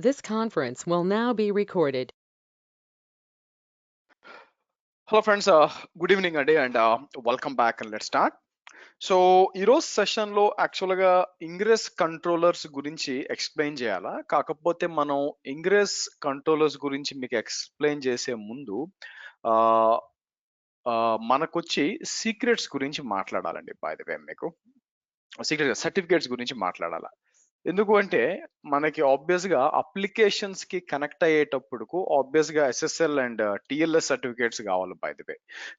This conference will now be recorded. Hello friends, good evening అండి and welcome back and let's start. So ఈరోజు సెషన్లో యాక్చువల్గా ingress controllers గురించి explain చేయాలా, కాకపోతే మనం ఇంగ్రెస్ కంట్రోలర్స్ గురించి మీకు ఎక్స్ప్లెయిన్ చేసే ముందు ఆ, ఆ, మనకొచ్చి సీక్రెట్స్ గురించి మాట్లాడాలండి. బై ద వే మీకు సీక్రెట్ సర్టిఫికేట్స్ గురించి మాట్లాడాలా. ఎందుకు అంటే మనకి ఆబ్వియస్ గా అప్లికేషన్స్ కి కనెక్ట్ అయ్యేటప్పుడు ఆబ్వియస్ గా ఎస్ఎస్ఎల్ అండ్ టిఎల్ఎస్ సర్టిఫికేట్స్ కావాలి బై ది వే.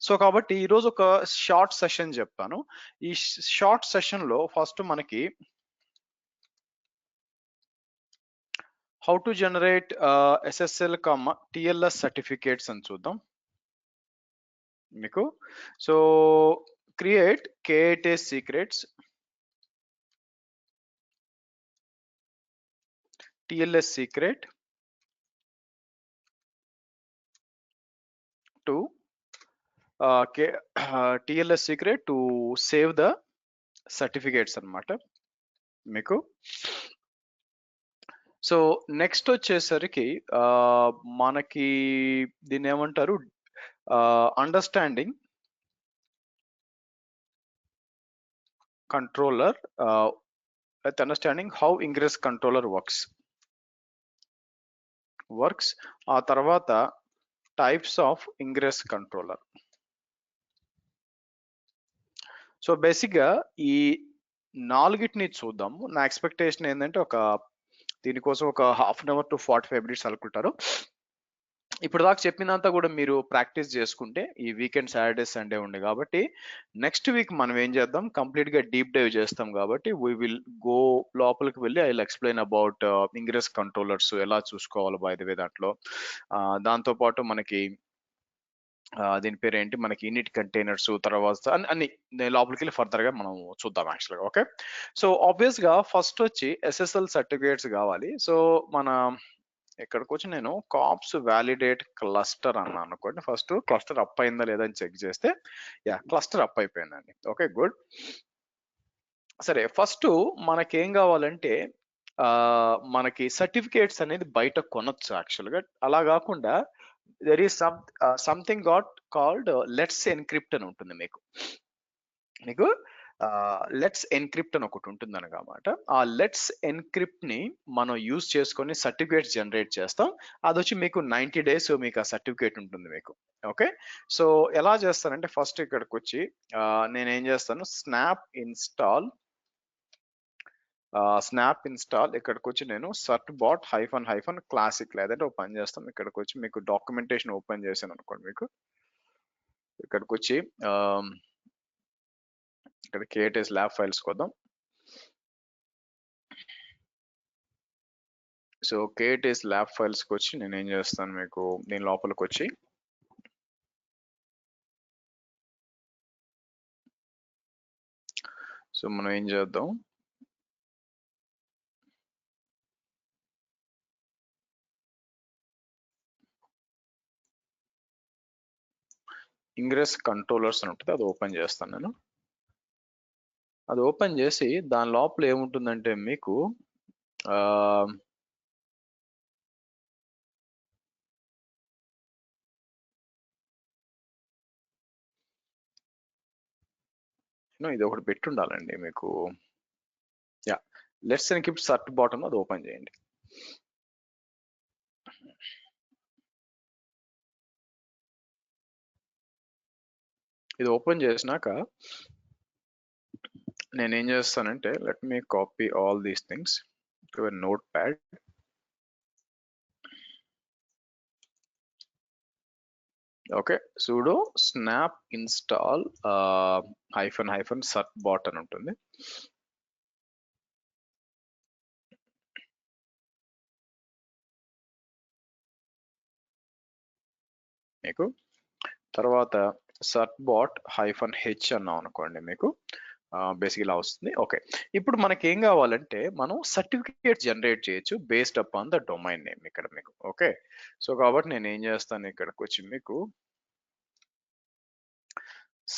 సో కాబట్టి ఈ రోజు ఒక షార్ట్ సెషన్ చెప్తాను. ఈ షార్ట్ సెషన్ లో ఫస్ట్ మనకి how to generate SSL TLS certificates అని చూద్దాం మీకు. సో క్రియేట్ కేఏటే secrets TLS secret to TLS secret to save the certificates అన్నమాట మీకు. సో నెక్స్ట్ వచ్చేసరికి మనకి దీన్ని ఏమంటారు, understanding controller, understanding how ingress controller works. ఆ తర్వాత types of ingress controller. So బేసిక్గా ఈ నాలుగిటిని చూద్దాము. నా ఎక్స్పెక్టేషన్ ఏంటంటే దీనికోసం ఒక half an hour to 45 minutes అనుకుంటారు. ఇప్పుడు దాకా చెప్పినంతా కూడా మీరు ప్రాక్టీస్ చేసుకుంటే ఈ వీకెండ్ సాటర్డే సండే ఉండే కాబట్టి నెక్స్ట్ వీక్ మనం ఏం చేద్దాం, కంప్లీట్ గా డీప్ డైవ్ చేస్తాం కాబట్టి వీ విల్ గో లోపలికి వెళ్ళి I will explain about ingress controllers ఎలా చూసుకోవాలి బై ద వే. దాంట్లో దాంతో పాటు మనకి దీని పేరు ఏంటి, మనకి యూనిట్ కంటైనర్స్ తర్వాత అన్ని లోపలికి వెళ్ళి ఫర్దర్ గా మనం చూద్దాం యాక్చువల్గా. ఓకే, సో ఆబ్వియస్ గా ఫస్ట్ వచ్చి ఎస్ఎస్ఎల్ సర్టిఫికేట్స్ కావాలి. సో మన ఇక్కడికి వచ్చి నేను కాప్స్ వ్యాలిడేట్ క్లస్టర్ అన్నా అనుకోండి. ఫస్ట్ క్లస్టర్ అప్ అయిందా లేదా అని చెక్ చేస్తే యా క్లస్టర్ అప్ అయిపోయిందండి. Okay good. సరే, ఫస్ట్ మనకేం కావాలంటే మనకి సర్టిఫికేట్స్ అనేది బయట కొనొచ్చు యాక్చువల్గా. అలా కాకుండా there is something got called let's encrypt అని ఉంటుంది మీకు లెట్స్ ఎన్క్రిప్ట్ అని ఒకటి ఉంటుంది అనమాట. ఆ లెట్స్ ఎన్క్రిప్ట్ ని మనం యూజ్ చేసుకొని సర్టిఫికేట్స్ జనరేట్ చేస్తాం. అది వచ్చి మీకు 90 days మీకు ఆ సర్టిఫికేట్ ఉంటుంది మీకు. ఓకే, సో ఎలా చేస్తానంటే ఫస్ట్ ఇక్కడికి వచ్చి నేనేం చేస్తాను, స్నాప్ ఇన్స్టాల్ ఇక్కడికి వచ్చి నేను సర్ట్ బాట్ హైఫన్ క్లాసిక్ లేదంటే ఒక పని చేస్తాం. ఇక్కడికి వచ్చి మీకు డాక్యుమెంటేషన్ ఓపెన్ చేశాను అనుకోండి. మీకు ఇక్కడికి వచ్చి ఇక్కడ cases lab files కొద్దాం. So cases lab ఫైల్స్కి వచ్చి నేను ఏం చేస్తాను, మీకు దీని లోపలికి వచ్చి సో మనం ఏం చేద్దాం, ఇంగ్రెస్ కంట్రోలర్స్ అని ఉంటుంది, అది ఓపెన్ చేస్తాను నేను. అది ఓపెన్ చేసి దాని లోపల ఏముంటుందంటే మీకు ఇది ఒకటి పెట్టి ఉండాలండి మీకు. Yeah, let's encrypt certbot అది ఓపెన్ చేయండి. ఇది ఓపెన్ చేసినాక నేనేం చేస్తానంటే let me copy all these things to a notepad. Okay, sudo snap install hyphen certbot అని ఉంటుంది. మీకు తర్వాత సర్ట్ బాట్ -h అన్నాం అనుకోండి, మీకు బేసిక్ ఇలా వస్తుంది. ఓకే, ఇప్పుడు మనకి ఏం కావాలంటే మనం సర్టిఫికేట్ జనరేట్ చేయొచ్చు based upon the domain name ఇక్కడ మీకు. ఓకే, సో కాబట్టి నేను ఏం చేస్తాను, ఇక్కడికి వచ్చి మీకు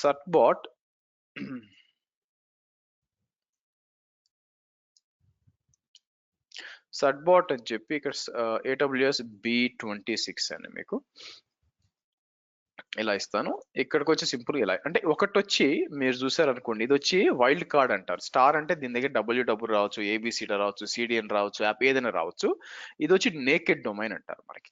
సర్ట్ బాట్ సడ్బాట్ అని చెప్పి ఇక్కడ AWS B26 అని మీకు ఇలా ఇస్తాను. ఇక్కడికి వచ్చి సింపుల్ ఇలా అంటే ఒకటి వచ్చి మీరు చూసారనుకోండి, ఇది వచ్చి వైల్డ్ కార్డ్ అంటారు. స్టార్ అంటే దీని దగ్గర డబ్ల్యూడబ్ల్యూ రావచ్చు, ఏబిసిడి రావచ్చు, సిడిఎన్ రావచ్చు, యాప్ ఏదైనా రావచ్చు. ఇది వచ్చి నేకెడ్ డొమైన్ అంటారు మనకి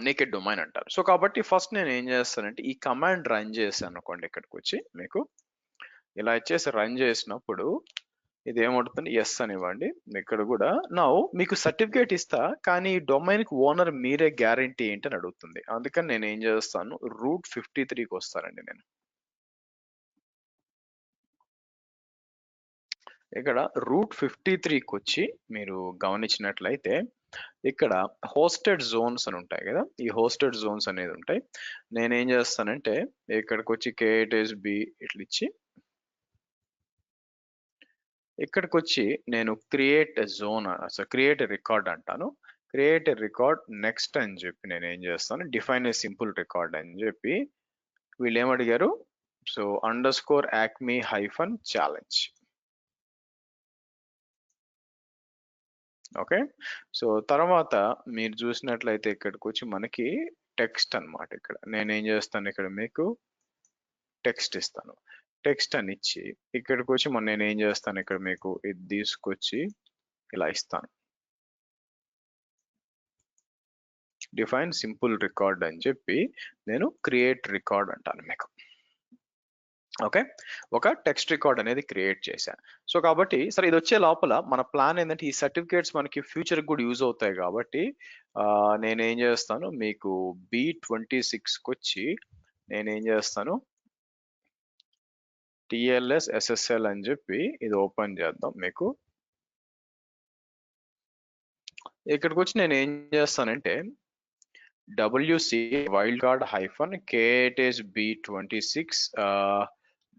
నేకెడ్ డొమైన్ అంటారు. సో కాబట్టి ఫస్ట్ నేను ఏం చేస్తానంటే ఈ కమాండ్ రన్ చేశాను అనుకోండి, ఇక్కడికి వచ్చి మీకు ఇలా ఇచ్చేసి రన్ చేసినప్పుడు ఇది ఏమవుతుంది, ఎస్ అనివ్వండి. ఇక్కడ కూడా నా మీకు సర్టిఫికేట్ ఇస్తా, కానీ ఈ డొమైన్ కి ఓనర్ మీరే గ్యారంటీ ఏంటి అని అడుగుతుంది. అందుకని నేను ఏం చేస్తాను, రూట్ 53కి వస్తానండి. నేను ఇక్కడ రూట్ 53కి వచ్చి మీరు గమనించినట్లయితే ఇక్కడ హోస్టెడ్ జోన్స్ అని ఉంటాయి కదా, ఈ హోస్టెడ్ జోన్స్ అనేది ఉంటాయి. నేనేం చేస్తానంటే ఇక్కడికి వచ్చి KTSB ఇట్లా ఇచ్చి ఇక్కడికి వచ్చి నేను క్రియేట్ జోన్ అసలు క్రియేట్ రికార్డ్ అంటాను. క్రియేట్ రికార్డ్ నెక్స్ట్ అని చెప్పి నేను ఏం చేస్తాను, డిఫైన్ ఏ సింపుల్ రికార్డ్ అని చెప్పి వీళ్ళు ఏమడిగారు, సో _acme-challenge. ఓకే, సో తర్వాత మీరు చూసినట్లయితే ఇక్కడికి వచ్చి మనకి టెక్స్ట్ అన్నమాట. ఇక్కడ నేనేం చేస్తాను, ఇక్కడ మీకు టెక్స్ట్ ఇస్తాను. టెక్స్ట్ అని ఇచ్చి ఇక్కడికి వచ్చి నేను ఏం చేస్తాను, ఇక్కడ మీకు ఇది తీసుకొచ్చి ఇలా ఇస్తాను, డిఫైన్ సింపుల్ రికార్డ్ అని చెప్పి నేను క్రియేట్ రికార్డ్ అంటాను మీకు. ఓకే, ఒక టెక్స్ట్ రికార్డ్ అనేది క్రియేట్ చేశాను. సో కాబట్టి సరే, ఇది వచ్చే లోపల మన ప్లాన్ ఏంటంటే ఈ సర్టిఫికేట్స్ మనకి ఫ్యూచర్ కూడా యూజ్ అవుతాయి కాబట్టి నేనేం చేస్తాను, మీకు B26కి వచ్చి నేనేం చేస్తాను, TLS SSL అని చెప్పి ఇది ఓపెన్ చేద్దాం. మీకు ఇక్కడికి వచ్చి నేను ఏం చేస్తానంటే WC wildcard -KTSB26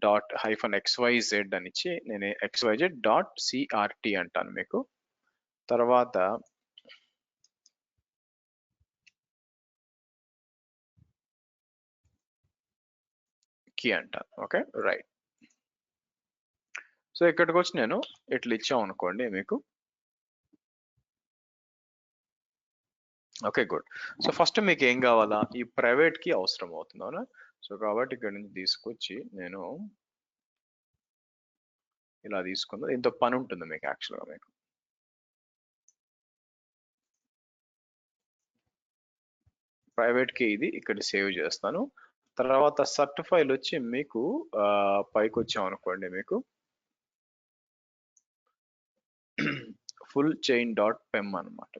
.-XYZ అని ఇచ్చి నేను XYZ.CRT అంటాను మీకు. తర్వాత కీ అంటాను. Okay right. సో ఇక్కడికి వచ్చి నేను ఇట్లా ఇచ్చాం అనుకోండి మీకు. Okay good. సో ఫస్ట్ మీకు ఏం కావాలా, ఈ ప్రైవేట్ కి అవసరం అవుతుంది, అవునా? సో కాబట్టి ఇక్కడ నుంచి తీసుకొచ్చి నేను ఇలా తీసుకుందాం. ఇంత పని ఉంటుంది మీకు యాక్చువల్గా. మీకు ప్రైవేట్ కి ఇది ఇక్కడ సేవ్ చేస్తాను. తర్వాత సర్ట్ ఫైల్ వచ్చి మీకు పైకి వచ్చాం అనుకోండి, మీకు full-chain.pem అనమాట.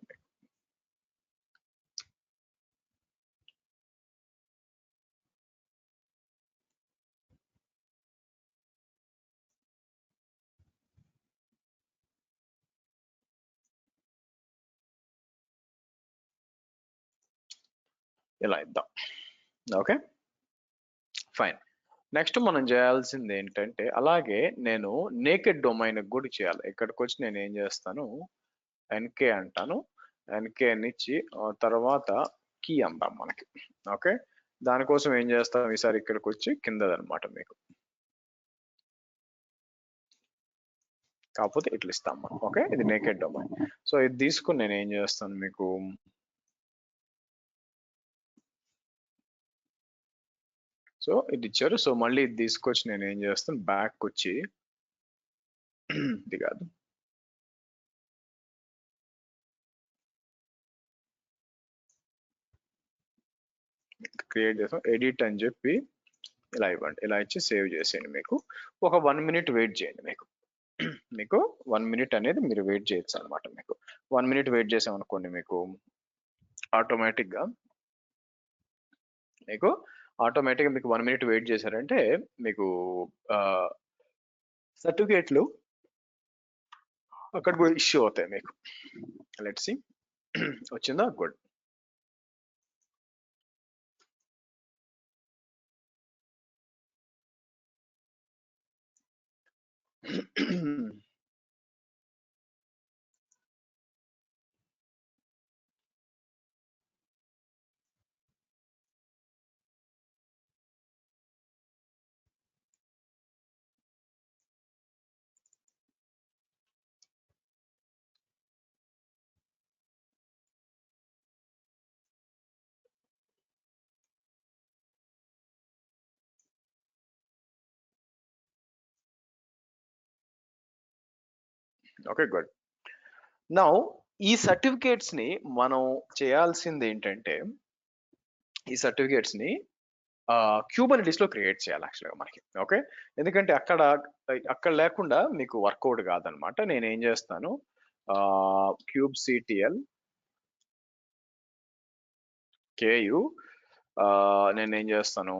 ఇలా ఇద్దాం. Okay fine. నెక్స్ట్ మనం చేయాల్సింది ఏంటంటే అలాగే నేను నేకెడ్ డొమైన్ కూడా చేయాలి. ఇక్కడికి వచ్చి నేను ఏం చేస్తాను, NK అంటాను. NK అని ఇచ్చి తర్వాత కీ అందాం మనకి. ఓకే, దానికోసం ఏం చేస్తాం, ఈసారి ఇక్కడికి వచ్చి కిందదనమాట మీకు, కాకపోతే ఇట్లా ఇస్తాం మనం. ఓకే, ఇది నేకెడ్ డొమైన్. సో ఇది తీసుకుని నేను ఏం చేస్తాను మీకు, సో ఇది ఇచ్చారు. సో మళ్ళీ ఇది తీసుకొచ్చి నేను ఏం చేస్తాను, బ్యాక్ వచ్చి ఇది కాదు, క్రియేట్ చేస్తాం, ఎడిట్ అని చెప్పి ఇలా ఇవ్వండి. ఇలా ఇచ్చి సేవ్ చేసేయండి. మీకు ఒక 1 మినిట్ వెయిట్ చేయండి. మీకు 1 మినిట్ అనేది మీరు వెయిట్ చేయొచ్చు అనమాట. మీకు 1 మినిట్ వెయిట్ చేసామనుకోండి, మీకు ఆటోమేటిక్గా మీకు 1 మినిట్ వెయిట్ చేశారంటే మీకు సర్టిఫికేట్లు అక్కడ కూడా ఇష్యూ అవుతాయి మీకు. లెట్స్ సీ, వచ్చిందా? గుడ్. Okay, good. నౌ ఈ సర్టిఫికేట్స్ ని మనం చేయాల్సింది ఏంటంటే, ఈ సర్టిఫికేట్స్ ని క్యూబర్నెటిస్ లో క్రియేట్ చేయాలి యాక్చువల్గా మనకి. ఓకే, ఎందుకంటే అక్కడ లేకుండా మీకు వర్కౌట్ కాదనమాట. నేను ఏం చేస్తాను, క్యూబ్ సిటిఎల్ కేయు నేను ఏం చేస్తాను,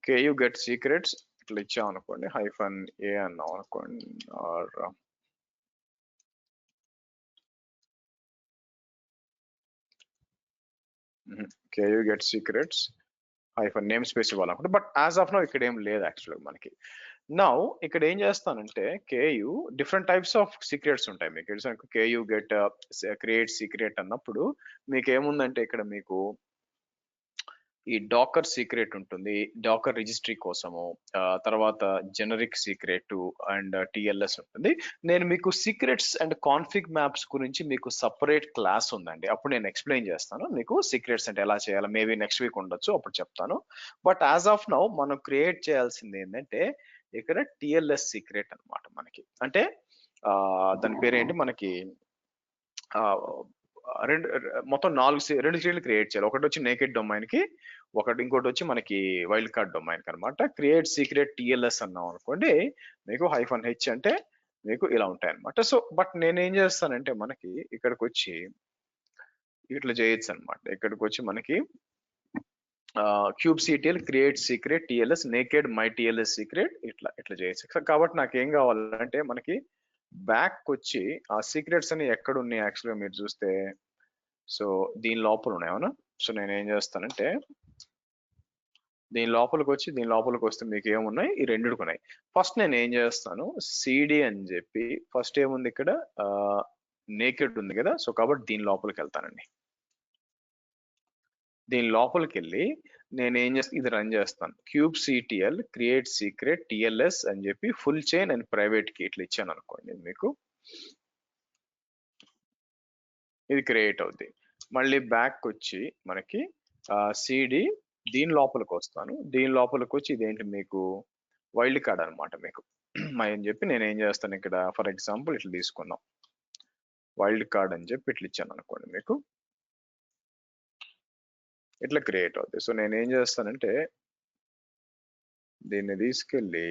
కేయు గెట్ సీక్రెట్స్ ఇట్లా ఇచ్చాం అనుకోండి, -a అన్నాం అనుకోండి, ఆర్ కేయు గెట్ సీక్రెట్స్ నేమ్ స్పేస్ ఇవ్వాలనుకుంటే, బట్ యాజ్ ఆఫ్ నౌ ఇక్కడ ఏం లేదు యాక్చువల్గా మనకి. నౌ ఇక్కడ ఏం చేస్తానంటే, కేయు డిఫరెంట్ టైప్స్ ఆఫ్ సీక్రెట్స్ ఉంటాయి మీకు. కేయు గెట్ క్రియేట్ సీక్రెట్ అన్నప్పుడు మీకు ఏముందంటే, ఇక్కడ మీకు ఈ డాకర్ సీక్రెట్ ఉంటుంది, డాకర్ రిజిస్ట్రీ కోసము, తర్వాత జెనరిక్ సీక్రెట్ అండ్ టిఎల్ఎస్ ఉంటుంది. నేను మీకు సీక్రెట్స్ అండ్ కాన్ఫిగ్ మ్యాప్స్ గురించి మీకు సపరేట్ క్లాస్ ఉందండి, అప్పుడు నేను ఎక్స్ప్లెయిన్ చేస్తాను మీకు సీక్రెట్స్ అంటే ఎలా చేయాలో. మేబీ నెక్స్ట్ వీక్ ఉండొచ్చు, అప్పుడు చెప్తాను. బట్ యాజ్ ఆఫ్ నౌ మనం క్రియేట్ చేయాల్సింది ఏంటంటే, ఇక్కడ టిఎల్ఎస్ సీక్రెట్ అన్నమాట మనకి. అంటే దాని పేరేంటి మనకి, మొత్తం రెండు సీక్రెట్లు క్రియేట్ చేయాలి. ఒకటి వచ్చి నేకెడ్ డొమైన్ కి, ఇంకోటి వచ్చి మనకి వైల్డ్ కార్డ్ డొమైన్ కి అనమాట. క్రియేట్ సీక్రెట్ టిఎల్ఎస్ అన్నాం అనుకోండి, మీకు -h అంటే మీకు ఇలా ఉంటాయి అనమాట. సో బట్ నేను ఏం చేస్తానంటే, మనకి ఇక్కడికి వచ్చి ఇట్లా చేయొచ్చు అనమాట. ఇక్కడికి వచ్చి మనకి cube CTL create secret TLS naked my TLS secret ఇట్లా చేయొచ్చు. కాబట్టి నాకు ఏం కావాలంటే, మనకి బ్యాక్ వచ్చి ఆ సీక్రెట్స్ అని ఎక్కడ ఉన్నాయి యాక్చువల్గా మీరు చూస్తే, సో దీని లోపల ఉన్నాయి అవునా. సో నేను ఏం చేస్తానంటే, దీని లోపలికి వస్తే మీకు ఏమున్నాయి, ఈ రెండిటికి ఉన్నాయి. ఫస్ట్ నేను ఏం చేస్తాను, సిడి అని చెప్పి, ఫస్ట్ ఏముంది ఇక్కడ, నేకెడ్ ఉంది కదా, సో కాబట్టి దీని లోపలికి వెళ్తానండి. దీని లోపలికి వెళ్ళి నేను ఏం చేస్తాను, ఇది రన్ చేస్తాను. Kube CTL create secret TLS అని చెప్పి full chain and private key ఇట్లా ఇచ్చాను అనుకోండి, మీకు ఇది క్రియేట్ అవుద్ది. మళ్ళీ బ్యాక్ వచ్చి మనకి సిడి దీని లోపలికి వస్తాను. దీని లోపలికి వచ్చి ఇదేంటి మీకు వైల్డ్ కార్డ్ అనమాట మీకు. అని చెప్పి నేను ఏం చేస్తాను, ఇక్కడ ఫర్ ఎగ్జాంపుల్ ఇట్లా తీసుకుందాం, వైల్డ్ కార్డ్ అని చెప్పి ఇట్లా ఇచ్చాను అనుకోండి, మీకు ఇట్లా క్రియేట్ అవుతుంది. సో నేను ఏం చేస్తానంటే, దీన్ని తీసుకెళ్ళి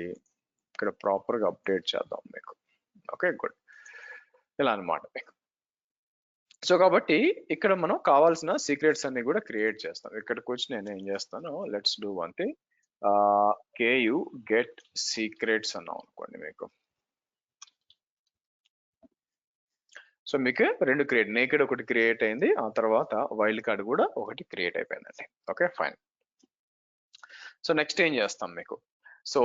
ఇక్కడ ప్రాపర్గా అప్డేట్ చేద్దాం మీకు. Okay, good. ఇలా అనమాట మీకు. సో కాబట్టి ఇక్కడ మనం కావాల్సిన సీక్రెట్స్ అన్ని కూడా క్రియేట్ చేస్తాం. ఇక్కడికి వచ్చి నేను ఏం చేస్తాను, let's do one thing, Ku get secrets అన్నాం అనుకోండి మీకు. సో మీకు రెండు క్రియేట్, నేకెడ్ ఒకటి క్రియేట్ అయింది, ఆ తర్వాత వైల్డ్ కార్డ్ కూడా ఒకటి క్రియేట్ అయిపోయిందండి. Okay, fine. సో నెక్స్ట్ ఏం చేస్తాం మీకు, సో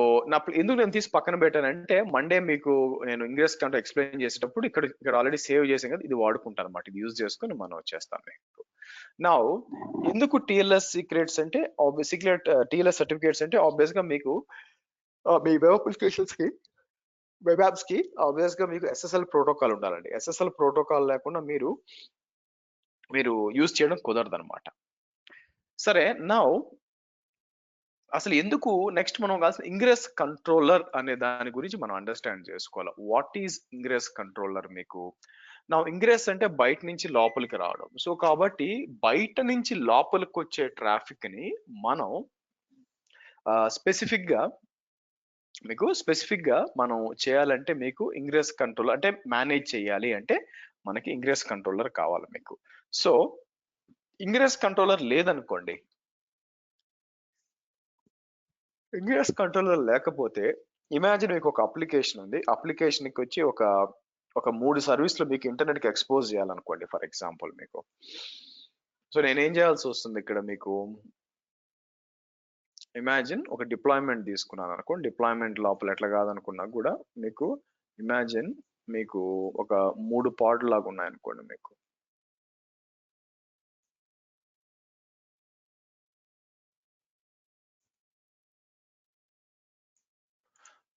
ఎందుకు నేను తీసి పక్కన పెట్టానంటే, మండే మీకు నేను ఇంగ్రెస్ కంటే ఎక్స్ప్లెయిన్ చేసేటప్పుడు ఇక్కడ ఆల్రెడీ సేవ్ చేసాం కదా, ఇది వాడుకుంటాను అనమాట. ఇది యూజ్ చేసుకుని మనం వచ్చేస్తాం మీకు. నా ఎందుకు టిఎల్ఎస్ సీక్రెట్స్ అంటే, టిఎల్ఎస్ సర్టిఫికేట్స్ అంటే ఆబ్వియస్ గా మీకు మీ వెబ్ అప్లికేషన్స్ కి, వెబ్ యాప్స్ కి ఆబ్వియస్ గా మీకు ఎస్ఎస్ఎల్ ప్రోటోకాల్ ఉండాలండి. ఎస్ఎస్ఎల్ ప్రోటోకాల్ లేకుండా మీరు యూజ్ చేయడం కుదరదు అనమాట. సరే, నా అసలు ఎందుకు నెక్స్ట్ మనం కావాల్సిన ఇంగ్రెస్ కంట్రోలర్ అనే దాని గురించి మనం అండర్స్టాండ్ చేసుకోవాలి. వాట్ ఈజ్ ఇంగ్రెస్ కంట్రోలర్ మీకు. నా ఇంగ్రెస్ అంటే బయట నుంచి లోపలికి రావడం. సో కాబట్టి బయట నుంచి లోపలికి వచ్చే ట్రాఫిక్ ని మనం స్పెసిఫిక్ గా మనం చేయాలంటే, మీకు ఇంగ్రెస్ కంట్రోలర్ అంటే మేనేజ్ చేయాలి అంటే మనకి ఇంగ్రెస్ కంట్రోలర్ కావాలి మీకు. సో ఇంగ్రెస్ కంట్రోలర్ లేదనుకోండి, ఇంగ్రెస్ కంట్రోలర్ లేకపోతే ఇమాజిన్ మీకు ఒక అప్లికేషన్ ఉంది, అప్లికేషన్ కి వచ్చి ఒక 3 సర్వీస్లు మీకు ఇంటర్నెట్ కి ఎక్స్పోజ్ చేయాలనుకోండి ఫర్ ఎగ్జాంపుల్ మీకు. సో నేనేం చేయాల్సి వస్తుంది ఇక్కడ మీకు, ఇమాజిన్ ఒక డిప్లాయ్మెంట్ తీసుకున్నాను అనుకోండి, డిప్లాయ్మెంట్ లోపల ఎట్లా కాదనుకున్నా కూడా మీకు ఇమాజిన్ మీకు ఒక 3 పాడ్ లాగా ఉన్నాయనుకోండి మీకు.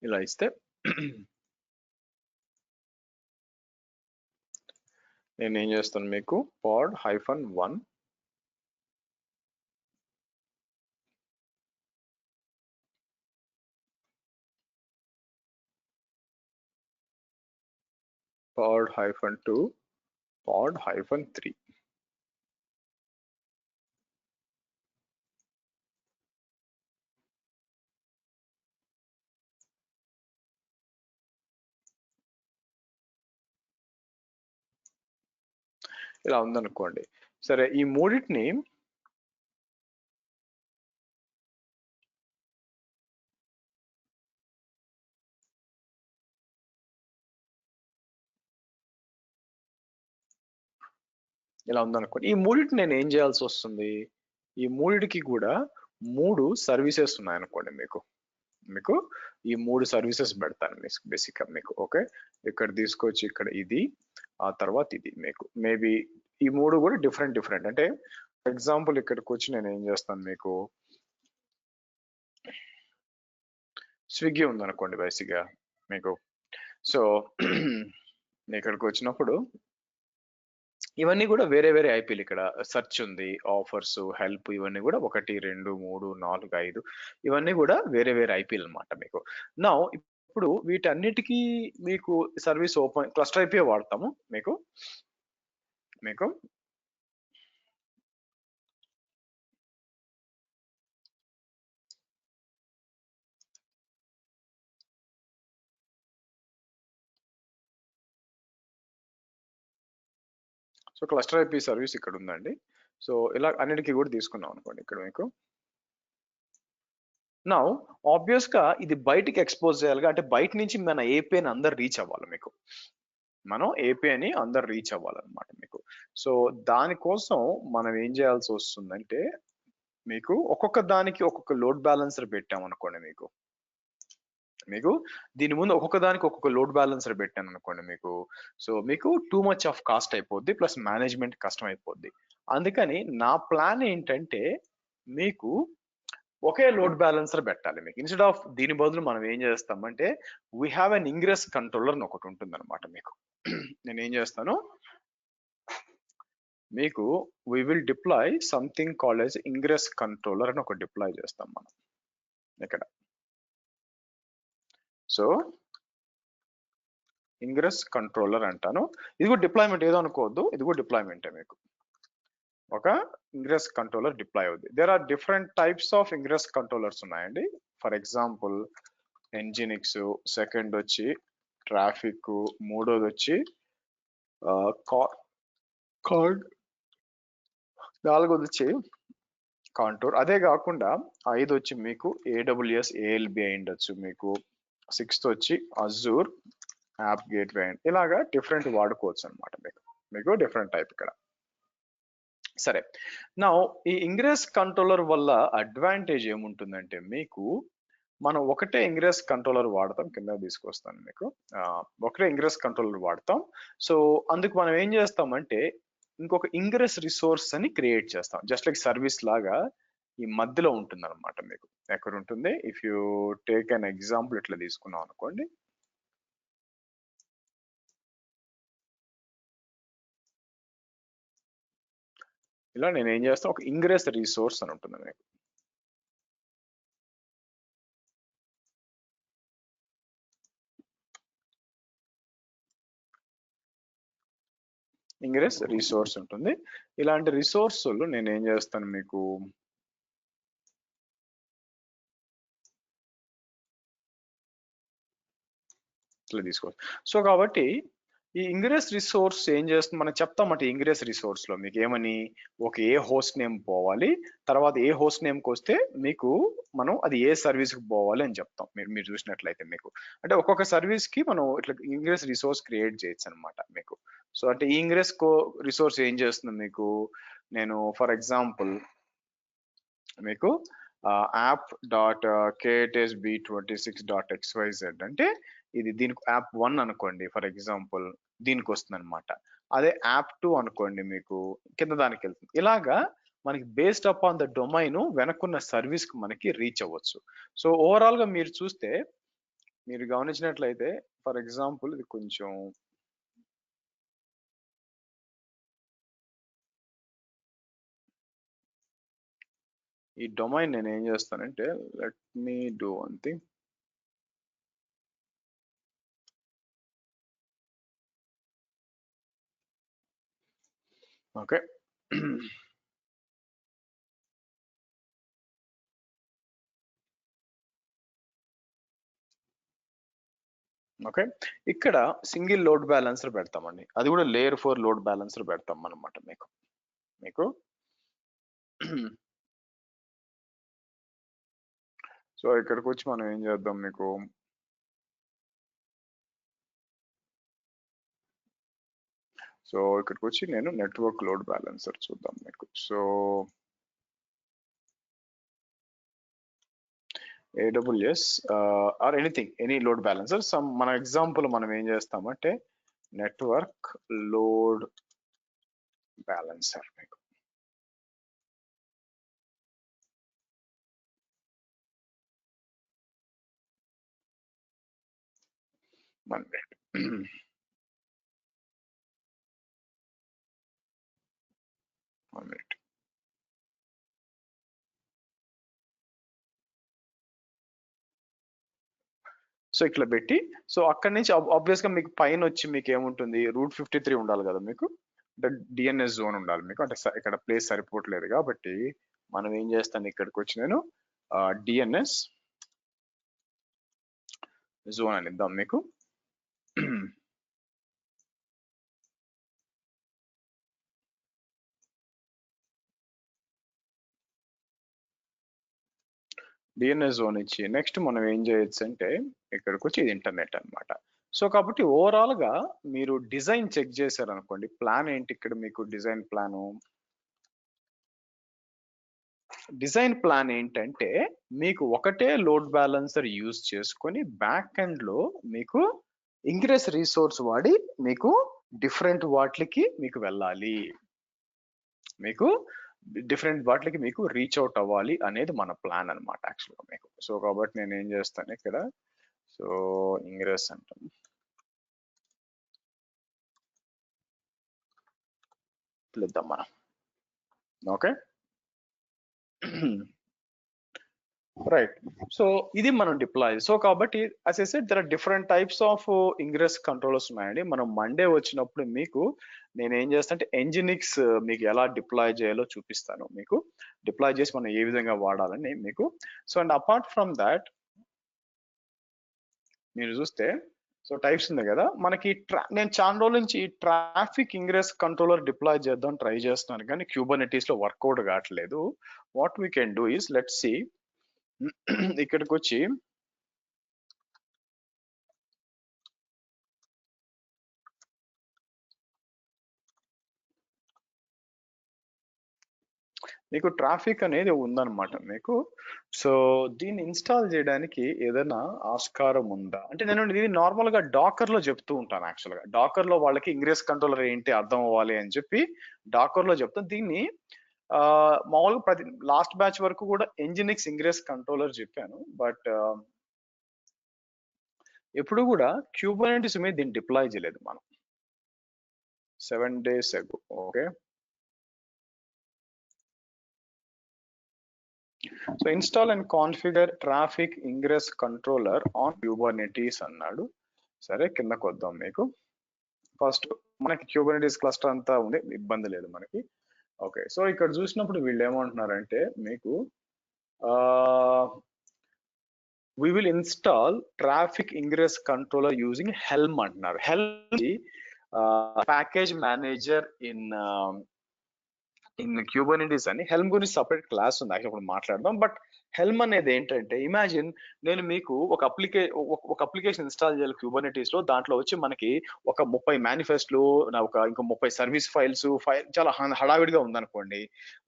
ఇలా ఇస్తే నేను ఏం చేస్తాను మీకు, pod -1 pod-2 pod-3. ఇలా ఉందనుకోండి. సరే, ఈ మూడింటిని ఇలా ఉందనుకోండి. ఈ మూడింటిని నేను ఏం చేయాల్సి వస్తుంది? ఈ మూడిటికి కూడా 3 సర్వీసెస్ ఉన్నాయనుకోండి. మీకు ఈ 3 సర్వీసెస్ పెడతాను బేసిక్గా మీకు. ఓకే, ఇక్కడ తీసుకొచ్చి ఇక్కడ ఇది, ఆ తర్వాత ఇది. మీకు మేబీ ఈ 3 కూడా డిఫరెంట్ అంటే ఎగ్జాంపుల్ ఇక్కడికి వచ్చి నేను ఏం చేస్తాను, స్విగ్గీ ఉందనుకోండి బేసిక్గా మీకు. సో ఇక్కడికి వచ్చినప్పుడు ఇవన్నీ కూడా వేరే వేరే ఐపీలు. ఇక్కడ సెర్చ్ ఉంది, ఆఫర్స్, హెల్ప్, ఇవన్నీ కూడా 1 2 3 4 5 ఇవన్నీ కూడా వేరే వేరే ఐపీలు అనమాట మీకు. నా ఇప్పుడు వీటన్నిటికీ మీకు సర్వీస్ ఓపెన్ క్లస్టర్ ఐపీ వాడతాము మీకు. సో క్లస్టర్ ఐపీ సర్వీస్ ఇక్కడ ఉందండి. సో ఇలా అన్నిటికీ కూడా తీసుకున్నాం అనుకోండి ఇక్కడ మీకు. నా ఆబ్వియస్ గా ఇది బయటికి ఎక్స్పోజ్ చేయాలిగా, అంటే బయట నుంచి మన ఏపీని అందరు రీచ్ అవ్వాలి మీకు. మనం ఏపీని అందరు రీచ్ అవ్వాలన్నమాట మీకు. సో దానికోసం మనం ఏం చేయాల్సి వస్తుందంటే మీకు ఒక్కొక్క దానికి ఒక్కొక్క లోడ్ బ్యాలెన్సర్ పెట్టామనుకోండి మీకు దీని ముందు ఒక్కొక్క దానికి ఒక్కొక్క లోడ్ బ్యాలెన్సర్ పెట్టాను అనుకోండి మీకు. సో మీకు టూ మచ్ ఆఫ్ కాస్ట్ అయిపోద్ది, ప్లస్ మేనేజ్మెంట్ కష్టం అయిపోద్ది. అందుకని నా ప్లాన్ ఏంటంటే మీకు ఒకే లోడ్ బ్యాలెన్సర్ పెట్టాలి మీకు. ఇన్స్టెడ్ ఆఫ్ దీని బదులు మనం ఏం చేస్తామంటే we have an ingress controller అని ఒకటి ఉంటుంది అనమాట మీకు. నేను ఏం చేస్తాను మీకు, we will deploy something called as ingress controller అని ఒకటి డిప్లాయ్ చేస్తాం మనం ఇక్కడ. సో ఇంగ్రెస్ కంట్రోలర్ అంటాను. ఇది కూడా డిప్లాయ్మెంట్ ఏదో అనుకోవద్దు, ఇది కూడా డిప్లాయ్మెంటే మీకు. ఒక ఇంగ్రెస్ కంట్రోలర్ డిప్లాయ్ అవుద్ది. There are different types of ingress controllers ఉన్నాయండి. ఫర్ ఎగ్జాంపుల్ ఎంజినిక్స్, సెకండ్ వచ్చి ట్రాఫిక్, మూడోది వచ్చి కార్డ్, నాలుగోది వచ్చి కాంటూర్. అదే కాకుండా 5 వచ్చి మీకు AWS ALB అయి ఉండొచ్చు మీకు. 6th వచ్చి అజూర్ యాప్ గేట్వే అండ్ ఇలాగా డిఫరెంట్ వాడుకోవచ్చు అనమాట మీకు డిఫరెంట్ టైప్ ఇక్కడ. సరే, నా ఈ ఇంగ్రెస్ కంట్రోలర్ వల్ల అడ్వాంటేజ్ ఏముంటుందంటే మీకు మనం ఒకటే ఇంగ్రెస్ కంట్రోలర్ వాడతాం. కింద తీసుకొస్తాను మీకు. ఒకటే ఇంగ్రెస్ కంట్రోలర్ వాడతాం. సో అందుకు మనం ఏం చేస్తామంటే ఇంకొక ఇంగ్రెస్ రిసోర్స్ అని క్రియేట్ చేస్తాం. జస్ట్ లైక్ సర్వీస్ లాగా ఈ మధ్యలో ఉంటుంది అనమాట మీకు. ఎక్కడ ఉంటుంది? If you take an example ఇట్లా తీసుకున్నాం అనుకోండి. ఇలా నేను ఏం చేస్తాను, ఒక ఇంగ్రెస్ రిసోర్స్ అని ఉంటుంది మీకు. ఇంగ్రెస్ రిసోర్స్ ఉంటుంది. ఇలాంటి రిసోర్సులు నేను ఏం చేస్తాను మీకు, ఇట్లా తీసుకోవచ్చు. సో కాబట్టి ఈ ఇంగ్రెస్ రిసోర్స్ ఏం చేస్తుంది మనం చెప్తామంటే ఇంగ్రెస్ రిసోర్స్ లో మీకు ఏమని, ఒక ఏ హోస్ట్ నేమ్ పోవాలి, తర్వాత ఏ హోస్ట్ నేమ్కి వస్తే మీకు మనం అది ఏ సర్వీస్ కి పోవాలి అని చెప్తాం. మీరు చూసినట్లయితే మీకు అంటే ఒక్కొక్క సర్వీస్ కి మనం ఇట్లా ఇంగ్రెస్ రిసోర్స్ క్రియేట్ చేయొచ్చు అనమాట మీకు. సో అంటే ఈ ఇంగ్రెస్ రిసోర్స్ ఏం చేస్తుంది మీకు, నేను ఫర్ ఎగ్జాంపుల్ మీకు app.ktSB26.xyz అంటే ఇది దీనికి యాప్ 1 అనుకోండి ఫర్ ఎగ్జాంపుల్, దీనికి వస్తుంది అనమాట. అదే యాప్ 2 అనుకోండి మీకు కింద దానికి వెళ్తుంది. ఇలాగా మనకి బేస్డ్ అపాన్ ద డొమైన్ వెనక్కున్న సర్వీస్ కి మనకి రీచ్ అవ్వచ్చు. సో ఓవరాల్ గా మీరు చూస్తే, మీరు గమనించినట్లయితే ఫర్ ఎగ్జాంపుల్ ఇది కొంచెం ఈ డొమైన్ నేను ఏం చేస్తానంటే let me do one thing. Okay. Okay. ఇక్కడ సింగిల్ లోడ్ బ్యాలెన్సర్ పెడతామండి. అది కూడా లేయర్ 4 లోడ్ బ్యాలెన్సర్ పెడతాం అనమాట మీకు. మీకు సో ఇక్కడికి వచ్చి మనం ఏం చేద్దాం మీకు, సో ఇక్కడికి వచ్చి నేను నెట్వర్క్ లోడ్ బ్యాలెన్సర్ చూద్దాం మీకు. So AWS or anything, any load balancer. Some మన ఎగ్జాంపుల్ మనం ఏం చేస్తామంటే నెట్వర్క్ లోడ్ బ్యాలెన్సర్ మీకు. One minute. One minute. So ఇట్లా పెట్టి, సో అక్కడి నుంచి ఆబ్వియస్ గా మీకు పైన వచ్చి మీకు ఏముంటుంది, రూట్ 53 ఉండాలి కదా మీకు, అంటే డిఎన్ఎస్ జోన్ ఉండాలి మీకు. అంటే ఇక్కడ ప్లేస్ సరిపోవట్లేదు కాబట్టి మనం ఏం చేస్తాను, ఇక్కడికి వచ్చి నేను డిఎన్ఎస్ జోన్ అని ఇద్దాం మీకు. డిఎన్ఎస్ జోన్ ఇచ్చి నెక్స్ట్ మనం ఏం చేయొచ్చు అంటే ఇక్కడికి వచ్చి ఇది ఇంటర్నెట్ అన్నమాట. సో కాబట్టి ఓవరాల్ గా మీరు డిజైన్ చెక్ చేశారు అనుకోండి, ప్లాన్ ఏంటి ఇక్కడ మీకు, డిజైన్ ప్లాన్ ఏంటంటే మీకు ఒకటే లోడ్ బ్యాలెన్సర్ యూజ్ చేసుకొని బ్యాక్ ఎండ్ లో మీకు ఇంగ్రెస్ రిసోర్స్ వాడి మీకు డిఫరెంట్ వాటికి మీకు వెళ్ళాలి, మీకు డిఫరెంట్ వాటికి మీకు రీచ్ అవుట్ అవ్వాలి అనేది మన ప్లాన్ అనమాట యాక్చువల్గా మీకు. సో కాబట్టి నేను ఏం చేస్తాను ఇక్కడ, సో ఇంగ్రెస్ అంటాం, ఇద్దాం మనం. Okay right. సో ఇది మనం డిప్లాయ్. సో కాబట్టి as I said there are different types of ingress controllers ఉన్నాయండి. మనం మండే వచ్చినప్పుడు మీకు నేను ఏం చేస్తాను అంటే ఎంజినిక్స్ మీకు ఎలా డిప్లాయ్ చేయాలో చూపిస్తాను మీకు, డిప్లాయ్ చేసి మనం ఏ విధంగా వాడాలని మీకు. So and apart from that మీరు చూస్తే సో టైప్స్ ఉంది కదా మనకి, నేను చాలా రోజుల నుంచి ట్రాఫిక్ ఇంగ్రెస్ కంట్రోలర్ డిప్లాయ్ చేద్దాం ట్రై చేస్తున్నాను కానీ క్యూబర్నెటీస్ లో వర్కౌట్ కావట్లేదు. What we can do is let's see, ఇక్కడికి వచ్చి మీకు ట్రాఫిక్ అనేది ఉందన్నమాట మీకు. సో దీన్ని ఇన్స్టాల్ చేయడానికి ఏదైనా ఆస్కారం ఉందా అంటే, నేను ఇది నార్మల్ గా డాకర్ లో చెప్తూ ఉంటాను యాక్చువల్ గా. డాకర్ లో వాళ్ళకి ఇంగ్రెస్ కంట్రోలర్ ఏంటి అర్థం అవ్వాలి అని చెప్పి డాకర్ లో చెప్తాను. దీన్ని మామూలుగా ప్రతి లాస్ట్ బ్యాచ్ వరకు కూడా ఎంజినిక్స్ ఇంగ్రెస్ కంట్రోలర్ చెప్పాను, బట్ ఎప్పుడు కూడా క్యూబర్నెటిస్ మీద దీన్ని డిప్లాయ్ చేయలేదు మనం 7 days ago. Okay, so install and configure traffic ingress controller on Kubernetes అన్నాడు. సరే కిందకు వద్దాం మీకు. ఫస్ట్ మనకి క్యూబర్నెటీస్ క్లస్టర్ అంతా ఉంది, ఇబ్బంది లేదు మనకి. ఓకే, సో ఇక్కడ చూసినప్పుడు వీళ్ళు ఏమంటున్నారంటే మీకు we will install traffic ingress controller using Helm అంటున్నారు. Helm package manager in Kubernetes అని. హెల్మ్ గురించి సపరేట్ క్లాస్ ఉంది యాక్చువల్, ఇప్పుడు మాట్లాడదాం. బట్ హెల్మ్ అనేది ఏంటంటే, ఇమాజిన్ నేను మీకు ఒక అప్లికేషన్ ఇన్స్టాల్ చేయాలి క్యూబర్నెటీస్ లో, దాంట్లో వచ్చి మనకి ఒక 30 మేనిఫెస్ట్లు, ఇంకో 30 సర్వీస్ ఫైల్ చాలా హడావిడిగా ఉందనుకోండి,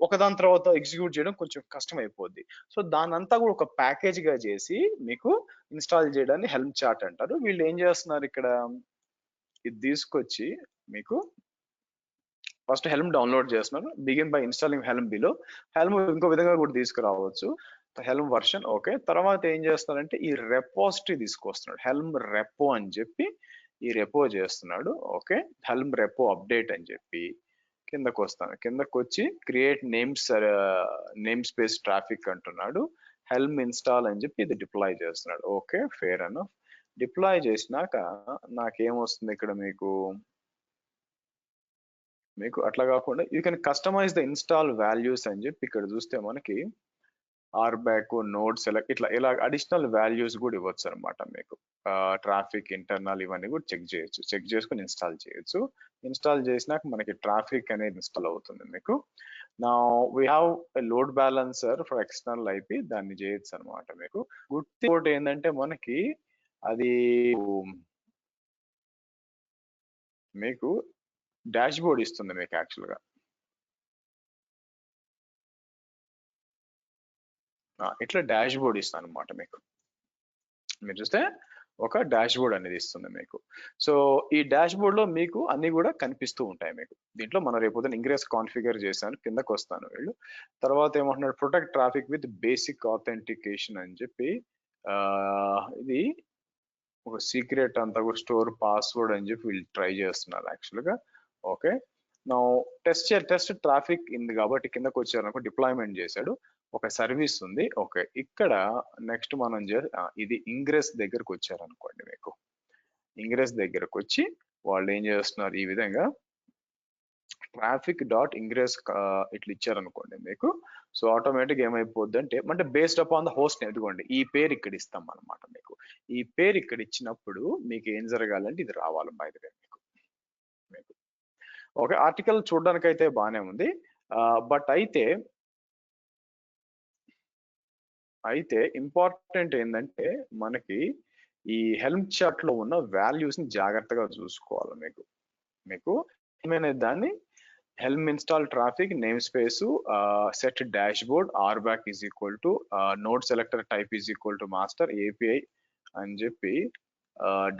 ఒకదాని తర్వాత ఎగ్జిక్యూట్ చేయడం కొంచెం కష్టం అయిపోద్ది. సో దానంతా కూడా ఒక ప్యాకేజ్ గా చేసి మీకు ఇన్స్టాల్ చేయడాన్ని హెల్మ్ చార్ట్ అంటారు. వీళ్ళు ఏం చేస్తున్నారు ఇక్కడ, ఇది తీసుకొచ్చి మీకు ఫస్ట్ హెల్మ్ డౌన్లోడ్ చేస్తున్నారు. Begin by installing helm below. Helm ఇంకో విధంగా కూడా తీసుకురావచ్చు, హెల్మ్ వర్షన్. ఓకే, తర్వాత ఏం చేస్తున్నారంటే ఈ రెపోజిటరీ తీసుకొస్తున్నాడు, హెల్మ్ రెపో అని చెప్పి ఈ రెపో చేస్తున్నాడు. ఓకే, హెల్మ్ రెపో అప్డేట్ అని చెప్పి కిందకు వస్తాను. కిందకు వచ్చి క్రియేట్ నేమ్ స్పేస్ ట్రాఫిక్ అంటున్నాడు, హెల్మ్ ఇన్స్టాల్ అని చెప్పి ఇది డిప్లాయ్ చేస్తున్నాడు. Okay, fair enough. డిప్లాయ్ చేసినాక నాకేమొస్తుంది ఇక్కడ మీకు, మీకు అట్లా కాకుండా you can customize the install values అని చెప్పి ఇక్కడ చూస్తే మనకి ఆర్బ్యాక్ నోడ్ సెలెక్ట్ ఇట్లా ఇలా అడిషనల్ వాల్యూస్ కూడా ఇవ్వచ్చు అనమాట మీకు. ట్రాఫిక్ ఇంటర్నల్ ఇవన్నీ కూడా చెక్ చేసుకుని ఇన్స్టాల్ చేయొచ్చు. ఇన్స్టాల్ చేసినాక మనకి ట్రాఫిక్ అనేది ఇన్స్టాల్ అవుతుంది మీకు. నా we have a load balancer for external IP, దాన్ని చేయొచ్చు అనమాట మీకు. గుడ్ థింగ్ ఏంటంటే మనకి అది మీకు డాష్ బోర్డ్ ఇస్తుంది మీకు యాక్చువల్గా. ఇట్లా డాష్ బోర్డ్ ఇస్తాను అనమాట మీకు. మీరు చూస్తే ఒక డాష్ బోర్డ్ అనేది ఇస్తుంది మీకు. సో ఈ డాష్ బోర్డ్ లో మీకు అన్ని కూడా కనిపిస్తూ ఉంటాయి మీకు. దీంట్లో మనం రేపు ఇంగ్రెస్ కాన్ఫిగర్ చేశాను, కిందకు వస్తాను వీళ్ళు. తర్వాత ఏమంటున్నారు, protect traffic with basic authentication అని చెప్పి ఇది ఒక సీక్రెట్ అంతా కూడా స్టోర్ పాస్వర్డ్ అని చెప్పి వీళ్ళు ట్రై చేస్తున్నారు యాక్చువల్గా. ఓకే, నా టెస్ట్ ట్రాఫిక్ ఉంది కాబట్టి కిందకు వచ్చారనుకో డిప్లాయ్మెంట్ చేశాడు, ఒక సర్వీస్ ఉంది. ఓకే, ఇక్కడ నెక్స్ట్ మనం ఇది ఇంగ్రెస్ దగ్గరకు వచ్చారనుకోండి మీకు. ఇంగ్రెస్ దగ్గరకు వచ్చి వాళ్ళు ఏం చేస్తున్నారు, ఈ విధంగా ట్రాఫిక్ డాట్ ఇంగ్రెస్ ఇట్లా ఇచ్చారనుకోండి మీకు. సో ఆటోమేటిక్ ఏమైపోద్ది అంటే బేస్డ్ అపాన్ ద హోస్ట్ ఎదుగోండి ఈ పేరు ఇక్కడ ఇస్తాం అనమాట మీకు. ఈ పేరు ఇక్కడ ఇచ్చినప్పుడు మీకు ఏం జరగాలంటే ఇది రావాలి బై ద వే మీకు. ఓకే, ఆర్టికల్ చూడడానికి అయితే బాగానే ఉంది. బట్ అయితే ఇంపార్టెంట్ ఏంటంటే మనకి ఈ హెల్మ్ చార్ట్ లో ఉన్న వాల్యూస్ ని జాగ్రత్తగా చూసుకోవాలి మీకు ఏమైనా దాన్ని helm install Traefik namespace set dashboard RBAC is equal to node selector type is equal to master API అని చెప్పి